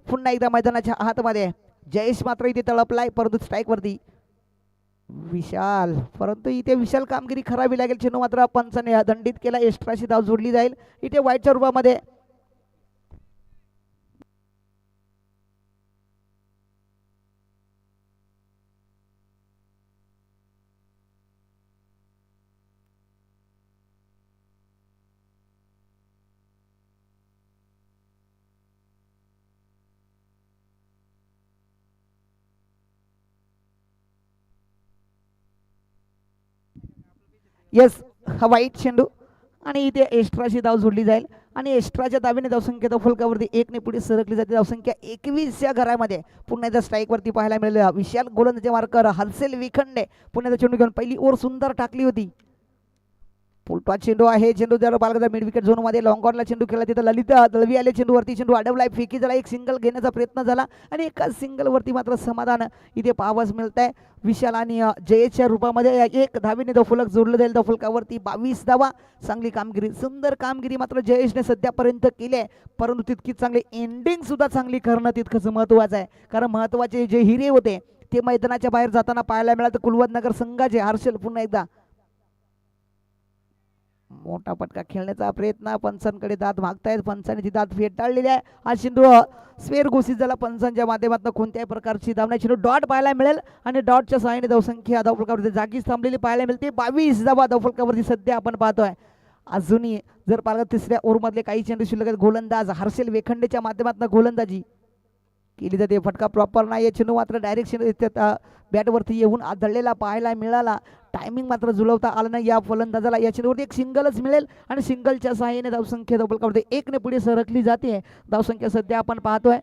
पुन्हा एकदा मैदानाच्या आतमध्ये जयेश मात्र इथे तळपलाय, परंतु स्ट्राईक वरती विशाल, परंतु इथे विशाल कामगिरी करावी लागेल. चेंडू मात्र पंचाने दंडित केला, एक्स्ट्राची धाव जोडली जाईल इथे वाईटच्या रूपामध्ये. येस, हा वाईट चेंडू आणि इथे एक्स्ट्राची धाव जोडली जाईल आणि एक्स्ट्राच्या धावेने धावसंख्या फलकावरती 1 पुढे सरकली जाते. धावसंख्या 21 या घरामध्ये पुन्हा एकदा स्ट्राईकवरती पाहायला मिळालं. विशाल गोलंदाजी मार्कर हर्षल विखंडे पुन्हा एकदा चेंडू घेऊन पहिली ओव्हर सुंदर टाकली होती. पुलटवा चेंडू आहे, चेंडू त्याला पालकदा मिड विकेट झोन मध्ये लॉंग ऑनला चेंडू खेळला, तिथं ललित दळवी आले चेंडूवरती, चेंडू अडवलाय, फेकी झाला, एक सिंगल घेण्याचा प्रयत्न झाला आणि एका सिंगल वरती मात्र समाधान इथे पाहावयास मिळत आहे. विशाल आणि जयेशच्या रूपामध्ये एक धावेने फलक जोडलं जाईल. फलकावरती 22 धावा. चांगली कामगिरी, सुंदर कामगिरी मात्र जयेशने सध्यापर्यंत केली आहे, परंतु तितकीच चांगली एंडिंग सुद्धा चांगली करणं तितकंच महत्त्वाचं आहे. कारण महत्त्वाचे जे हिरे होते ते मैदानाच्या बाहेर जाताना पाहायला मिळालं. कुलवंतनगर संघाचे हर्षल पुन्हा एकदा मोठा पटका खेळण्याचा प्रयत्न, पंचांकडे दाद मागतायत, पंचांनी ती दाद फेटाळलेली आहे. हा चेंडू स्वेर घोषित झाला पंचांच्या माध्यमातून. कोणत्याही प्रकारची धावण्या चेंडू डॉट पाहायला मिळेल आणि डॉटच्या सहाय्याने धावसंख्या धावफलकावरती जागीच थांबलेली पाहायला मिळते. 22 धावा धावफलकावरती सध्या आपण पाहतोय. अजूनही जर पाहिलं तिसऱ्या ओव्हरमधले काही चेंडू शिल्लक आहेत. गोलंदाज हर्षल वेखंडेच्या माध्यमातून गोलंदाजी केली जाते. फटका प्रॉपर नाही, चेंडू मात्र डायरेक्शन बॅटवरती येऊन आदळलेला पाहायला मिळाला. टायमिंग मात्र जुळवता आला नाही या फलंदाजाला. या चेंडूवरती एक सिंगलच मिळेल आणि सिंगलच्या सहाय्याने धावसंख्या धावफलकावरती 1 पुढे सरकली जाते. धावसंख्या सध्या आपण पाहतोय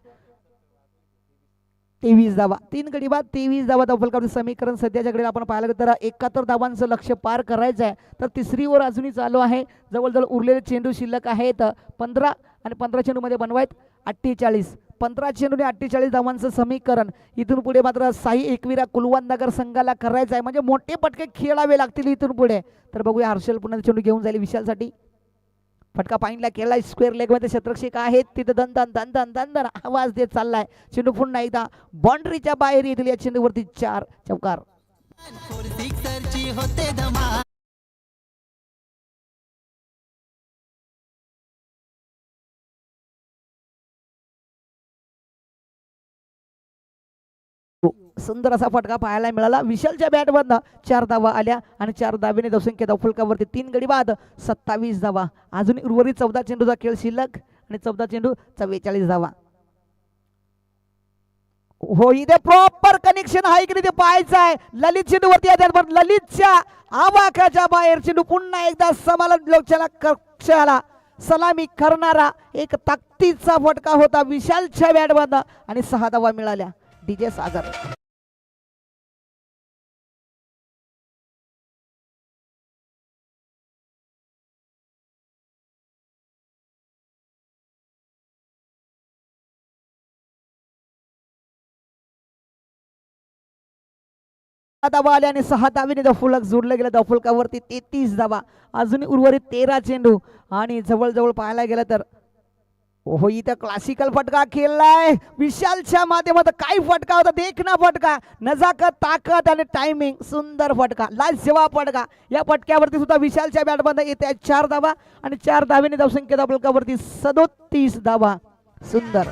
23 धावा. 3 गडी बाद 23 धावा धावफलकावरती समीकरण सध्याच्या घडीला आपण पाहायला तर 71 धावांचं लक्ष्य पार करायचं आहे. तर तिसरी ओव्हर अजूनही चालू आहे. जवळजवळ उरलेले चेंडू शिल्लक आहेत 15 आणि 15 चेंडूमध्ये बनवायत 48. 15 चेंडूने 48 धावांचं समीकरण. इथून पुढे मात्र साई एकविरा कुलवंतनगर संघाला करायचं आहे, म्हणजे मोठे पटके खेळावे लागतील इथून पुढे. तर बघूया हर्षल पुन्हा चेंडू घेऊन जाईल विशालसाठी. फटका पाईंटला केला, स्क्वेअर लेग मध्ये क्षेत्ररक्षक आहेत तिथे दन दन दन दन दन दन आवाज देत चाललाय. चेंडू पुन्हा एकदा बाउंड्रीच्या बाहेर येतील. या चेंडूवरती 4 चौकार. सुंदर असा फटका पाहायला मिळाला. विशालच्या बॅटमधनं 4 धावा आल्या आणि 4 धावेने धावसंख्या धावफलकावरती 3 गडी बाद 27 धावा. अजून उर्वरित 14 चेंडूचा खेळ शिल्लक आणि 14 चेंडू 44 धावा. हो, इथे प्रॉपर कनेक्शन आहे की ते पाहायचं आहे. ललित चेंडूवरती येतात, ललितच्या आवाकाच्या बाहेर चेंडू पुन्हा एकदा समालोचना कक्षाला सलामी करणारा एक ताकदीचा फटका होता विशालच्या बॅटमधनं आणि 6 धावा मिळाल्या. डीजे सागर. धावा आल्या आणि 6 धावेने धावफलक जोडलं गेलं. धावफलकावरती 33 धावा. अजून उर्वरित 13 चेंडू आणि जवळजवळ पाहायला गेलं तर हो इथं क्लासिकल फटका खेळलाय विशालच्या माध्यमातून. काय फटका होता, देखना फटका, नजाकत, ताकद आणि टायमिंग. सुंदर फटका, लाजवाब फटका. या फटक्यावरती सुद्धा विशालच्या बॅटमध्ये येते 4 धावा आणि 4 धावेने धावसंख्या धावफलकावरती 37 धावा. सुंदर.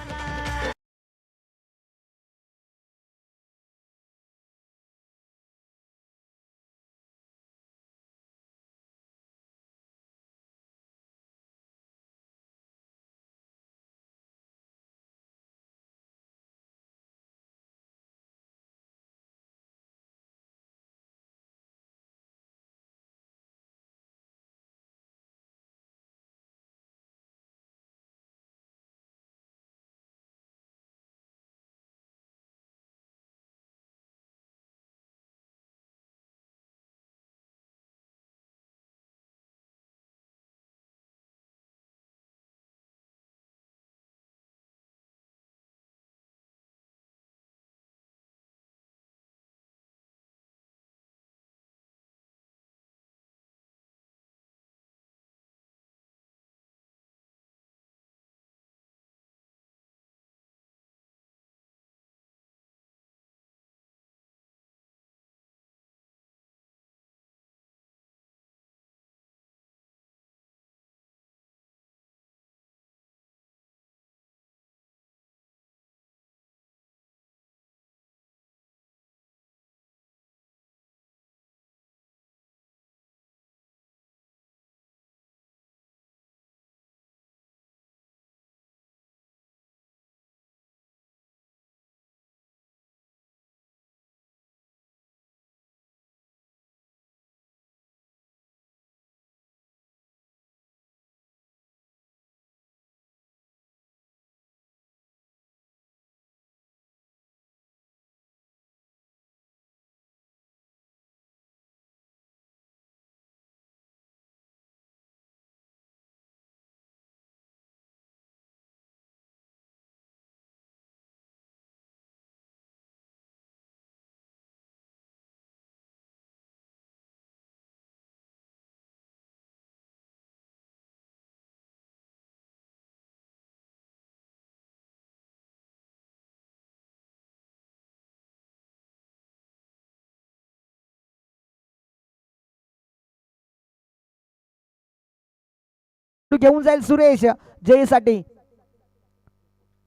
घेऊन जाईल सुरेश जयसाठी.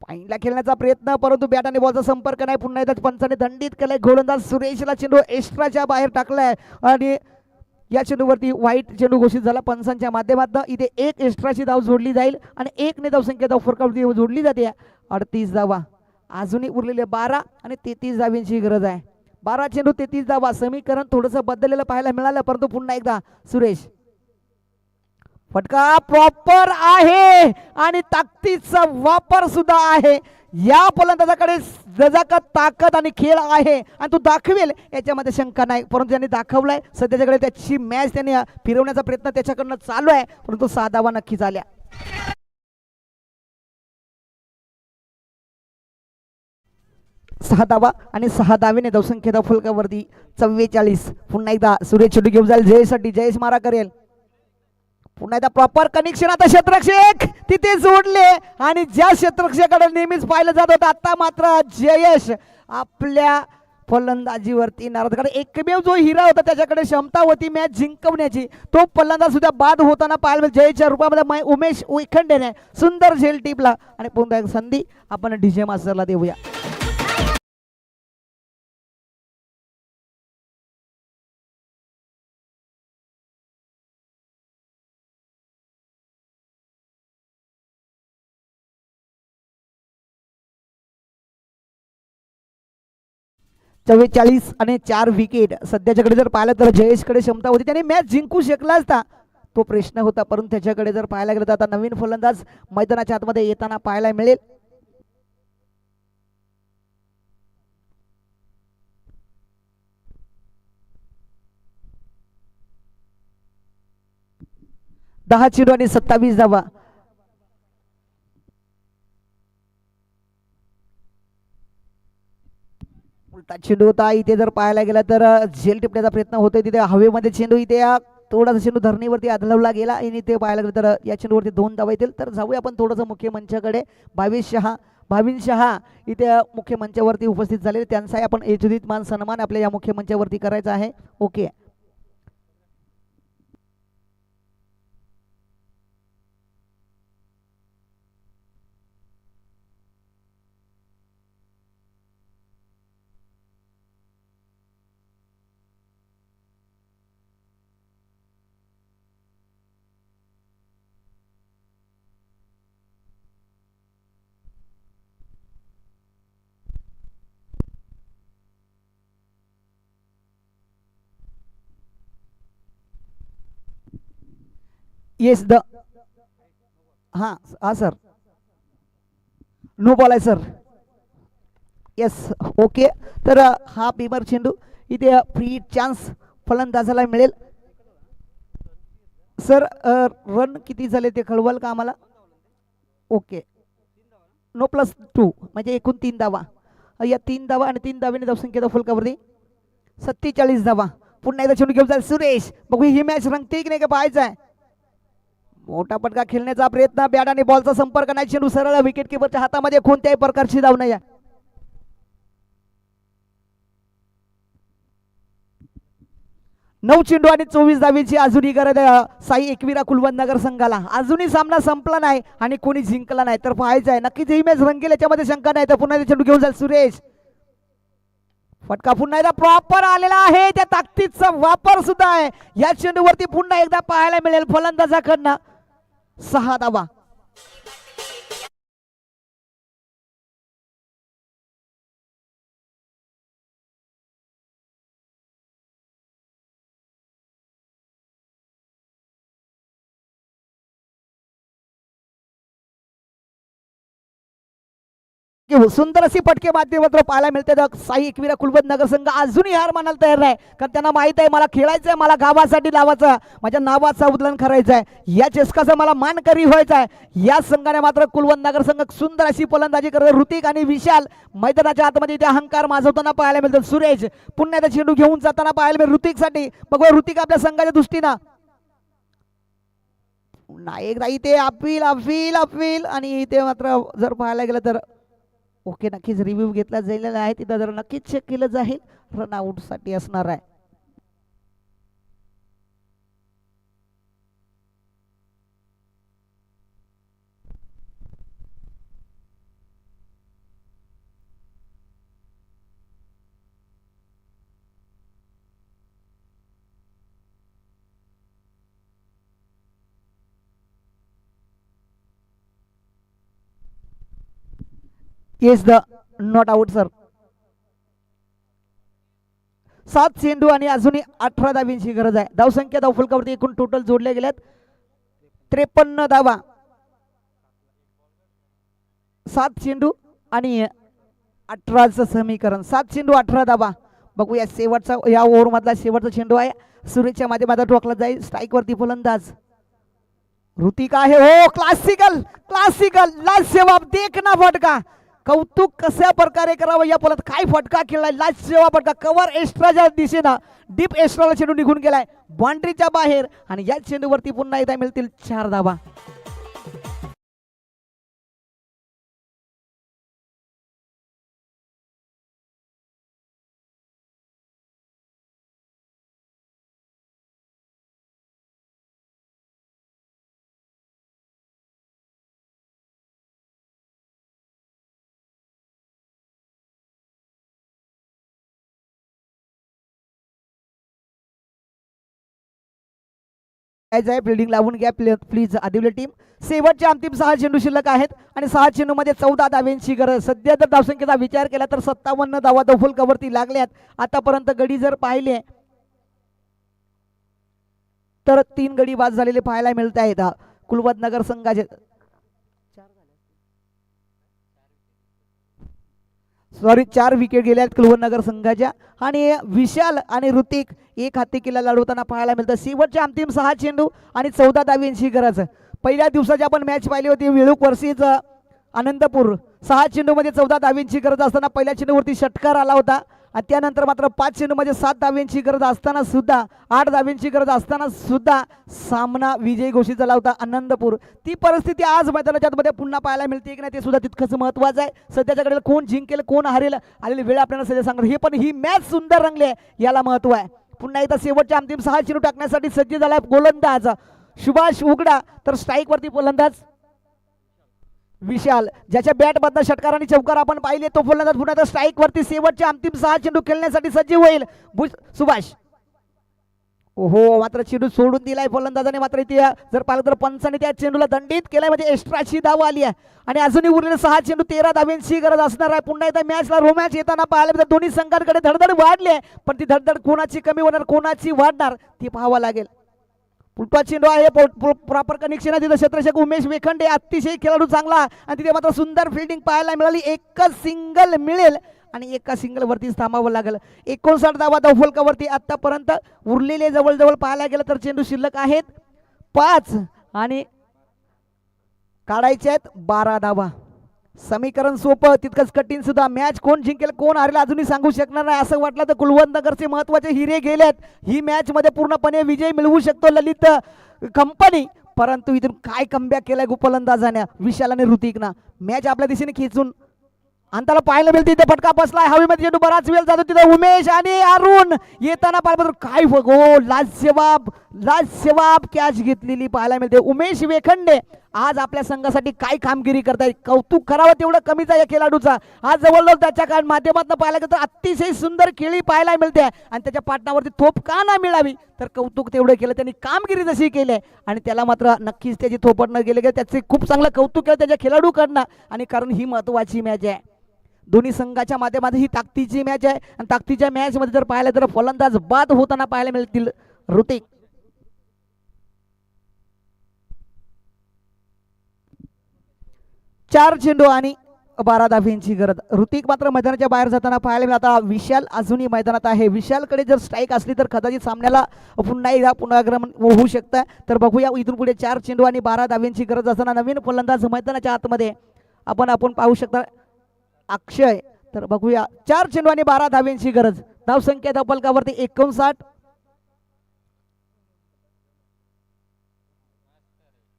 पाईंला खेळण्याचा प्रयत्न परंतु बॅट आणि बॉलचा संपर्क नाही. पुन्हा एकदा पंचाने दंडित केलाय गोलंदाज सुरेशला. चेंडू एक्स्ट्राच्या बाहेर टाकलाय आणि या चेंडूवरती वाईट चेंडू घोषित झाला पंचांच्या माध्यमातून. इथे एक एक्स्ट्राची धाव जोडली जाईल आणि एक ने धावसंख्या धाव फरकावरती जोडली जाते. 38 धावा अजूनही उरलेले 12 आणि 33 धाव्यांची गरज आहे. 12 चेंडू 33 धावा. समीकरण थोडंसं बदललेलं पाहायला मिळालं परंतु पुन्हा एकदा सुरेश. फटका प्रॉपर आहे आणि ताकदीचा वापर सुद्धा आहे. या फलंदाजाकडे जजाकत ताकद आणि खेळ आहे आणि तो दाखवेल याच्यामध्ये शंका नाही. परंतु त्यांनी दाखवलाय सध्याच्याकडे त्याची मॅच त्यांनी फिरवण्याचा प्रयत्न त्याच्याकडनं चालू आहे परंतु 6 धावा नक्कीच आल्या. सहा धावा आणि 6 धावेने धावसंख्या फलकावरती 44. पुन्हा एकदा सुरेश चेंडू घेऊन जाईल जयसाठी. जयेश मारा करेल. पुन्हा एकदा प्रॉपर कनेक्शन. आता क्षेत्ररक्षक तिथे जोडले आणि ज्या क्षेत्ररक्षकाकडे नेहमीच पाहिलं जात होतं आता मात्र जयेश आपल्या फलंदाजीवरती नाराज. कारण एकमेव जो हिरा होता त्याच्याकडे क्षमता होती मॅच जिंकवण्याची. तो फलंदाज सुद्धा बाद होताना पाहायला जयेशच्या रूपामध्ये उमेश उखंडेने सुंदर झेल टिपला आणि पुन्हा एक संधी आपण डीजे मास्टरला देऊया. चव्वेचाळीस आणि 4 विकेट. सध्याच्याकडे जर पाहिलं तर जयेशकडे क्षमता होती त्याने मॅच जिंकू शकला असता तो प्रश्न होता परंतु त्याच्याकडे जर पाहायला गेलं तर आता नवीन फलंदाज मैदानाच्या आतमध्ये येताना पाहायला मिळेल. दहा चेंडू आणि 27 धावा. उलटा चेंडू होता इथे जर पाहायला गेला तर झेल टिपण्याचा प्रयत्न होतोय तिथे हवेमध्ये चेंडू. इथे थोडासा चेंडू धरणीवरती आदळवला गेला आणि ते पाहायला गेलं तर या चेंडूवरती 2 धावा येतील. तर जाऊया आपण थोडंसं मुख्य मंचाकडे. भाविन शहा इथे मुख्य मंचावरती उपस्थित झालेले त्यांचाही आपण यथोचित मान सन्मान आपल्या या मुख्य मंचावरती करायचा आहे. ओके. येस द हां हां सर नो बॉल आहे सर. Yes okay. तर हा बीमर चेंडू इथे फ्री चान्स फलंदाजाला मिळेल. सर रन किती झाले ते कळवाल का आम्हाला. ओके. नो +2 म्हणजे एकूण 3 धावा. या 3 धावा आणि 3 धावेने धावसंख्या फलकावरती 47 धावा. पुन्हा एकदा चेंडू घेऊन जाईल सुरेश. बघू ही मॅच रंगते की नाही का पाहायचं आहे. मोठा पटका खेळण्याचा प्रयत्न. बॅट आणि बॉलचा संपर्क नाही. चेंडू सरळ विकेट किपरच्या हातामध्ये. कोणत्याही प्रकारची धाव नाही. 9 चेंडू आणि 24 धावेची अजूनही गरज साई एकविरा कुलवंतनगर संघाला. अजूनही सामना संपला नाही आणि कोणी जिंकला नाही. तर पाहायचं आहे नक्कीच ही मॅच रंगेल याच्यामध्ये शंका नाही. तर पुन्हा चेंडू घेऊन जाईल सुरेश. फटका पुन्हा एकदा प्रॉपर आलेला आहे. त्या ताकदीचा वापर सुद्धा आहे. या चेंडूवरती पुन्हा एकदा पाहायला मिळेल फलंदाजाकडनं 6 धावा. सुंदर अशी फटके माध्यमात पाहायला मिळते. साई एकविरा कुलवंतनगर संघ अजूनही हार मानायला तयार नाही कारण त्यांना माहित आहे मला खेळायचं आहे. मला गावासाठी लावायचं. माझ्या नावाचा उल्लेख करायचा आहे. या चषकाचा मला मानकरी व्हायचा आहे. या संघाने मात्र कुलवंतनगर संघ सुंदर अशी फलंदाजी करत ऋतिक आणि विशाल मैदानाच्या आतमध्ये इथे अहंकार माजवताना पाहायला मिळतात. सुरेश पुन्हा एकदा चेंडू घेऊन जाताना पाहायला मिळेल ऋतिकसाठी. बघूया ऋतिक आपल्या संघाच्या दृष्टीनं नाही एकदा इथे अपील आणि इथे मात्र जर पाहायला गेलं तर ओके नक्कीच रिव्ह्यू घेतला जाईल आहे. तिथं जर नक्कीच चेक केलं जाईल रनआउट साठी असणार आहे. Yes the not out sir. 7 चेंडू आणि अजूनही 18 धावींची गरज आहे. धावसंख्या धावफलकावरती एकूण टोटल जोडल्या गेल्यात 53 धावा. 7 चेंडू आणि 18चं समीकरण. 7 चेंडू 18 धावा. बघूया शेवटचा या ओव्हर मधला शेवटचा चेंडू आहे. सुरेशच्या माध्यमातून टोकला जाईल. स्ट्राईक वरती फलंदाज ऋतिक आहे. हो क्लासिकल क्लासिकल लाजवाब देखना फटका. कौतुक कशा प्रकारे करावं या पोलात. काय फटका खेळलाय. लाजवाब फटका. कव्हर एक्स्ट्राच्या दिशेनं डीप एक्स्ट्राला चेंडू निघून गेलाय बाउंड्रीच्या बाहेर आणि या चेंडूवरती पुन्हा एकदा मिळतील 4 धावा. फिल्डिंग लावून घ्या प्लीज आदिवले टीम. शेवटच्या अंतिम 6 चेंडू शिल्लक आहेत आणि 6 चेंडू मध्ये 14 धाव्यांची गरज. सध्या जर धावसंख्येचा विचार केला तर 57 धावा धावफलकावरती लागल्यात. आतापर्यंत गडी जर पाहिले तर 3 गडी बाद झालेले पाहायला मिळत आहेत कुलवत नगर संघाचे. सॉरी 4 विकेट गेल्या आहेत कुलवत नगर संघाच्या आणि विशाल आणि ऋतिक एक हाती किल्ला लढवताना पाहायला मिळतं. शेवटच्या अंतिम 6 चेंडू आणि 14 धाव्यांची गरज. पहिल्या दिवसाची आपण मॅच पाहिली होती वेळूक वर्षीच आनंदपूर. 6 चेंडूमध्ये 14 धाव्यांची गरज असताना पहिल्या चेंडूवरती षटकार आला होता आणि त्यानंतर मात्र 5 चेंडूमध्ये 7 धाव्यांची गरज असताना सुद्धा 8 धाव्यांची गरज असताना सुद्धा सामना विजय घोषित झाला होता आनंदपूर. ती परिस्थिती आज मैदानाच्या मध्ये पुन्हा पाहायला मिळते की नाही ते सुद्धा तितकंच महत्वाचं आहे. सध्याच्या घडीला कोण जिंकेल कोण हरेल आलेली वेळ आपल्याला सध्या सांगणार. हे पण ही मॅच सुंदर रंगली आहे याला महत्व आहे. पुन्हा एकदा शेवटच्या अंतिम 6 चेंडू टाकण्यासाठी सज्ज झालाय गोलंदाज सुभाष उगडा. तर स्ट्राईक वरती गोलंदाज विशाल ज्याच्या बॅट मधनं षटकार आणि चौकार आपण पाहिले. तो फलंदाज पुन्हा स्ट्राईक वरती शेवटच्या अंतिम 6 चेंडू खेळण्यासाठी सज्ज होईल सुभाष. ओहो मात्र चेंडू सोडून दिलाय फलंदाजाने. मात्र इथे जर पाहिलं तर पंचाने त्या चेंडूला दंडित केलाय म्हणजे एक्स्ट्राची धाव आली आहे आणि अजूनही उरलेले 6 चेंडू 13 धाव्यांची गरज असणार आहे. पुन्हा एकदा मॅचला रोमॅच येताना पाहायला मिळतं. दोन्ही संघांकडे धडधड वाढली आहे पण ती धडधड कोणाची कमी होणार कोणाची वाढणार ती पाहावं लागेल. पुलटा चेंडू आहे प्रॉपर कनेक्शन आहे तिथं. क्षेत्ररक्षक उमेश वेखंडे अतिशय खेळाडू चांगला आणि तिथे मात्र सुंदर फिल्डिंग पाहायला मिळाली. एकच सिंगल मिळेल आणि एका सिंगल वरतीच थांबावं लागेल. 59 धावा धावफलकावरती आतापर्यंत उरलेले जवळजवळ पाहायला गेलं तर चेंडू शिल्लक आहेत 5 आणि काढायचे आहेत 12 धावा. समीकरण सोपं तितकंच कठीण सुद्धा. मॅच कोण जिंकेल कोण हारेल अजूनही सांगू शकणार नाही. असं वाटलं तर कुलवंत नगरचे महत्वाचे हिरे गेलेत. ही मॅच मध्ये पूर्णपणे विजय मिळवू शकतो ललित कंपनी. परंतु इथून काय कमबॅक केलाय गोलंदाजाने विशाल आणि ऋतिकना. मॅच आपल्या दिशेने खेचून अंताला पाहायला मिळते. तिथे फटका बसलाय हवेमध्ये चेंडू बराच वेळ जातो. तिथे उमेश आणि अरुण येताना पाहिलं काय गो लाजवाब कॅच घेतलेली पाहायला मिळते. उमेश वेखंडे आज आपल्या संघासाठी काय कामगिरी करताय. कौतुक करावं तेवढं कमीच आहे या खेळाडूचा. आज जवळजवळ त्याच्या माध्यमातून पाहायला गेलं तर अतिशय सुंदर खेळी पाहायला मिळते आणि त्याच्या पाटणावरती थोप का ना मिळावी तर कौतुक तेवढं केलं त्यांनी. कामगिरी जशी केली आणि त्याला मात्र नक्कीच त्याची थोपट न गेले त्याचे खूप चांगलं कौतुक केलं त्याच्या खेळाडूकडनं. आणि कारण ही महत्वाची मॅच आहे. दोन्ही संघाच्या माध्यमातून ही ताकदीची मॅच आहे आणि ताकदीच्या मॅच मध्ये जर पाहिलं तर फलंदाज बाद होताना पाहायला मिळतील ऋतिक. चार चेंडू आणि 12 धाव्यांची गरज. ऋतिक मात्र मैदानाच्या बाहेर जाताना पाहायला मिळाला. आता विशाल अजूनही मैदानात आहे. विशालकडे जर स्ट्राईक असली तर कदाचित सामन्याला पुन्हा एकदा पुनरागमन होऊ शकतं. तर बघूया इथून पुढे 4 चेंडू आणि 12 धाव्यांची गरज असताना नवीन फलंदाज मैदानाच्या आतमध्ये आपण पाहू शकता अक्षय. तर बघूया 4 चेंडू आणि 12 धाव्यांची गरज. धावसंख्या धावफलकावरती 59.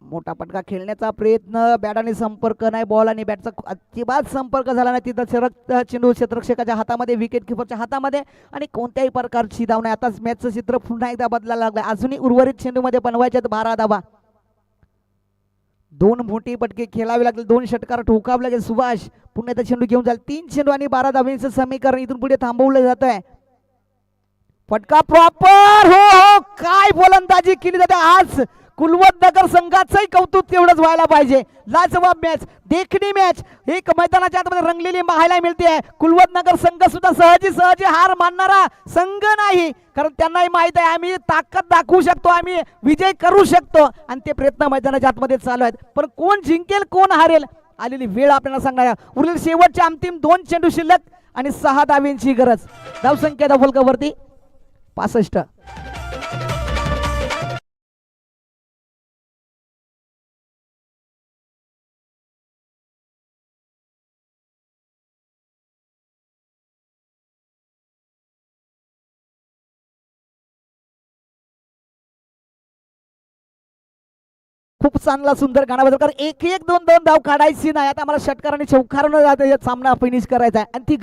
मोठा पटका खेळण्याचा प्रयत्न बॅट आणि संपर्क नाही. बॉल आणि बॅटचा अजिबात संपर्क झाला नाही. तिथं सरक चेंडू क्षेत्ररक्षकाच्या हातामध्ये विकेट किपरच्या हातामध्ये आणि कोणत्याही प्रकारची धाव नाही. आताच मॅचचं चित्र पुन्हा एकदा बदलायला लागलं. अजूनही उर्वरित चेंडूमध्ये बनवायच्यात 12 धावा. 2 मोठी पटके खेळावे लागले. 2 षटकार ठोकावे लागेल. सुभाष पुन्हा एकदा चेंडू घेऊन जाईल. 3 चेंडू आणि 12 धाव्यांचं समीकरण इथून पुढे थांबवलं जात आहे. फटका प्रॉपर. हो काय गोलंदाजी केली जाते आज. कुलवत नगर संघाचंही कौतुक तेवढंच व्हायला पाहिजे. लाजवाब मॅच, देखणी मॅच एक मैदानाच्या आतमध्ये रंगलेली पाहायला मिळते आहे. कुलवत नगर संघ सुद्धा सहजी हार मानणारा संघ नाही, कारण त्यांनाही माहित आहे आम्ही ताकद दाखवू शकतो, आम्ही विजय करू शकतो आणि ते प्रयत्न मैदानाच्या आतमध्ये चालू आहेत. पण कोण जिंकेल कोण हारेल आलेली वेळ आपल्याला सांगणार आहे. उरलेले शेवटचे अंतिम 2 चेंडू शिल्लक आणि 6 धाव्यांची गरज. धावसंख्या धावफलकावरती 65. खूप चांगला सुंदर गाणा बदल, कारण एक 2 धाव काढायची नाही. आता मला षटकार आणि चौकारानं सामना फिनिश करायचा आहे आणि ती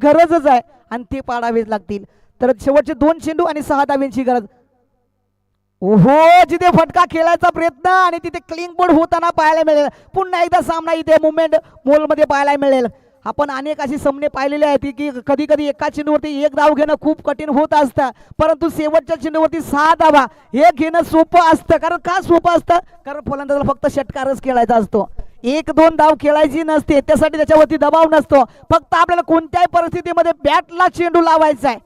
गरजच आहे आणि ते पाडावेच लागतील. तर शेवटचे 2 चेंडू आणि 6 धाव्यांची गरज. ओहो, जिथे फटका खेळायचा प्रयत्न आणि तिथे क्लीन बोर्ड होताना पाहायला मिळेल. पुन्हा एकदा सामना इथे मुवमेंट मोलमध्ये पाहायला मिळेल. आपण अनेक अशी सामने पाहिलेले आहेत की कधी कधी एका चेंडूवरती 1 धाव घेणं खूप कठीण होत असतं, परंतु शेवटच्या चेंडूवरती 6 धावा हे घेणं सोपं असतं. कारण का सोपं असतं? कारण फलंदाजाला फक्त षटकारच खेळायचा असतो, 1-2 धाव खेळायची नसते, त्यासाठी त्याच्यावरती दबाव नसतो. फक्त आपल्याला कोणत्याही परिस्थितीमध्ये बॅटला चेंडू लावायचा आहे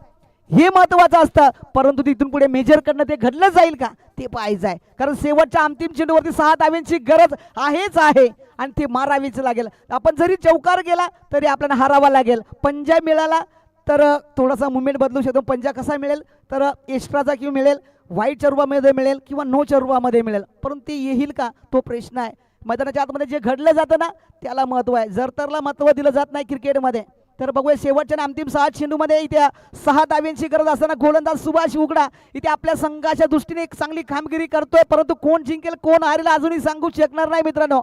हे महत्वाचं असतं. परंतु तिथून पुढे मेजर कडनं ते घडलं जाईल का ते पाहायचं आहे, कारण शेवटच्या अंतिम चेंडूवरती 6 धाव्यांची गरज आहेच आहे आणि ते मारावीच लागेल. आपण जरी चौकार गेला तरी आपल्याला हारावा लागेल. पंजा मिळाला तर थोडासा मुवमेंट बदलू शकतो. पंजा कसा मिळेल तर एक्स्ट्राचा क्यू मिळेल, व्हाईटच्या रूपामध्ये मिळेल किंवा नोच्या रूपामध्ये मिळेल, परंतु ते येईल का तो प्रश्न आहे. मैदानाच्या आतमध्ये जे घडलं जातं ना त्याला महत्व आहे, जरतरला महत्व दिलं जात नाही क्रिकेटमध्ये. तर बघूया शेवटच्या अंतिम 6 चेंडूमध्ये इथे 6 धाव्यांची गरज असताना गोलंदाज सुभाष उघडा इथे आपल्या संघाच्या दृष्टीने एक चांगली कामगिरी करतोय, परंतु कोण जिंकेल कोण हारेल अजूनही सांगू शकणार नाही मित्रांनो,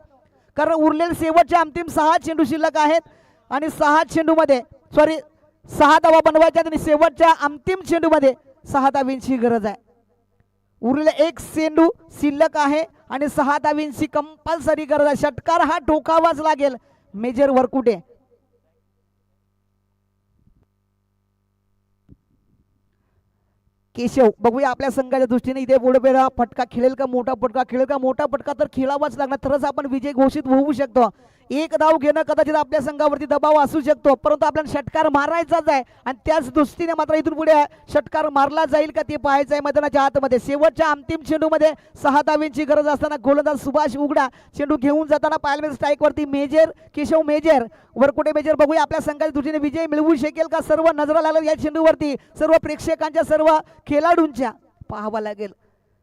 कारण उरलेले शेवटचे अंतिम 6 चेंडू शिल्लक आहेत आणि 6 चेंडूमध्ये 6 धावा बनवायच्या आणि शेवटच्या अंतिम चेंडूमध्ये 6 धाव्यांची गरज आहे. उरलेले 1 चेंडू शिल्लक आहे आणि 6 धाव्यांची कंपल्सरी गरज आहे. षटकार हा ठोकावाच लागेल. मेजर वरकुटे केशव बघूया आपल्या संघाच्या दृष्टीने इथे बोडबेरा फटका खेळेल का, मोठा फटका खेळेल का. मोठा फटका तर खेळावाच लागणार, तरच आपण विजय घोषित होऊ शकतो. 1 धाव घेणं कदाचित आपल्या संघावरती दबाव असू शकतो, परंतु आपल्याला षटकार मारायचाच आहे आणि त्याच दृष्टीने मात्र इथून पुढे षटकार मारला जाईल का ते पाहायचं आहे. मैदानाच्या आतमध्ये शेवटच्या अंतिम चेंडूमध्ये 6 धाव्यांची गरज असताना गोलंदाज सुभाष उघडा चेंडू घेऊन जाताना पाहायला स्ट्राईकवरती major Keshav major Varkute major. बघूया आपल्या संघाच्या दृष्टीने विजय मिळवू शकेल का. सर्व नजरा लागल्या या चेंडूवरती, सर्व प्रेक्षकांच्या सर्व खेळाडूंच्या पाहावा लागेल.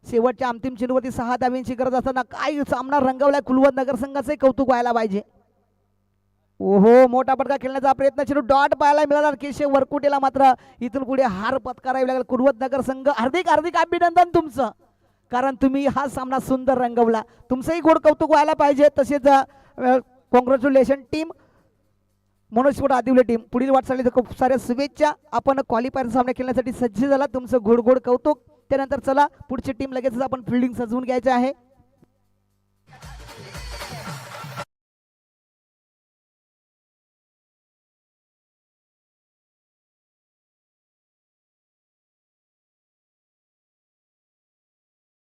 शेवटच्या अंतिम चेंडूवरती 6 धाव्यांची गरज असताना काय सामना रंगवलाय. कुलवत नगर संघाचे कौतुक व्हायला पाहिजे. ओहो, मोठा फटका खेळण्याचा प्रयत्न, चेंडू डॉट पाहायला मिळाला. केशव वरकुटेला मात्र इथून पुढे हार पत्करावी लागेल. कुलवत नगर संघ हार्दिक अभिनंदन तुमचं, कारण तुम्ही हा सामना सुंदर रंगवला. तुमचंही गोड कौतुक व्हायला पाहिजे. तसेच कॉंग्रॅच्युलेशन टीम मनोजपूर आदिवले टीम, पुढील वाटचालीत खूप साऱ्या शुभेच्छा. आपण क्वालिफायर सामना खेळण्यासाठी सज्ज झाला, तुमचं गोड कौतुक. त्यानंतर चला पुढची टीम लगेच आपण फिल्डिंग सजवून घ्यायचे आहे.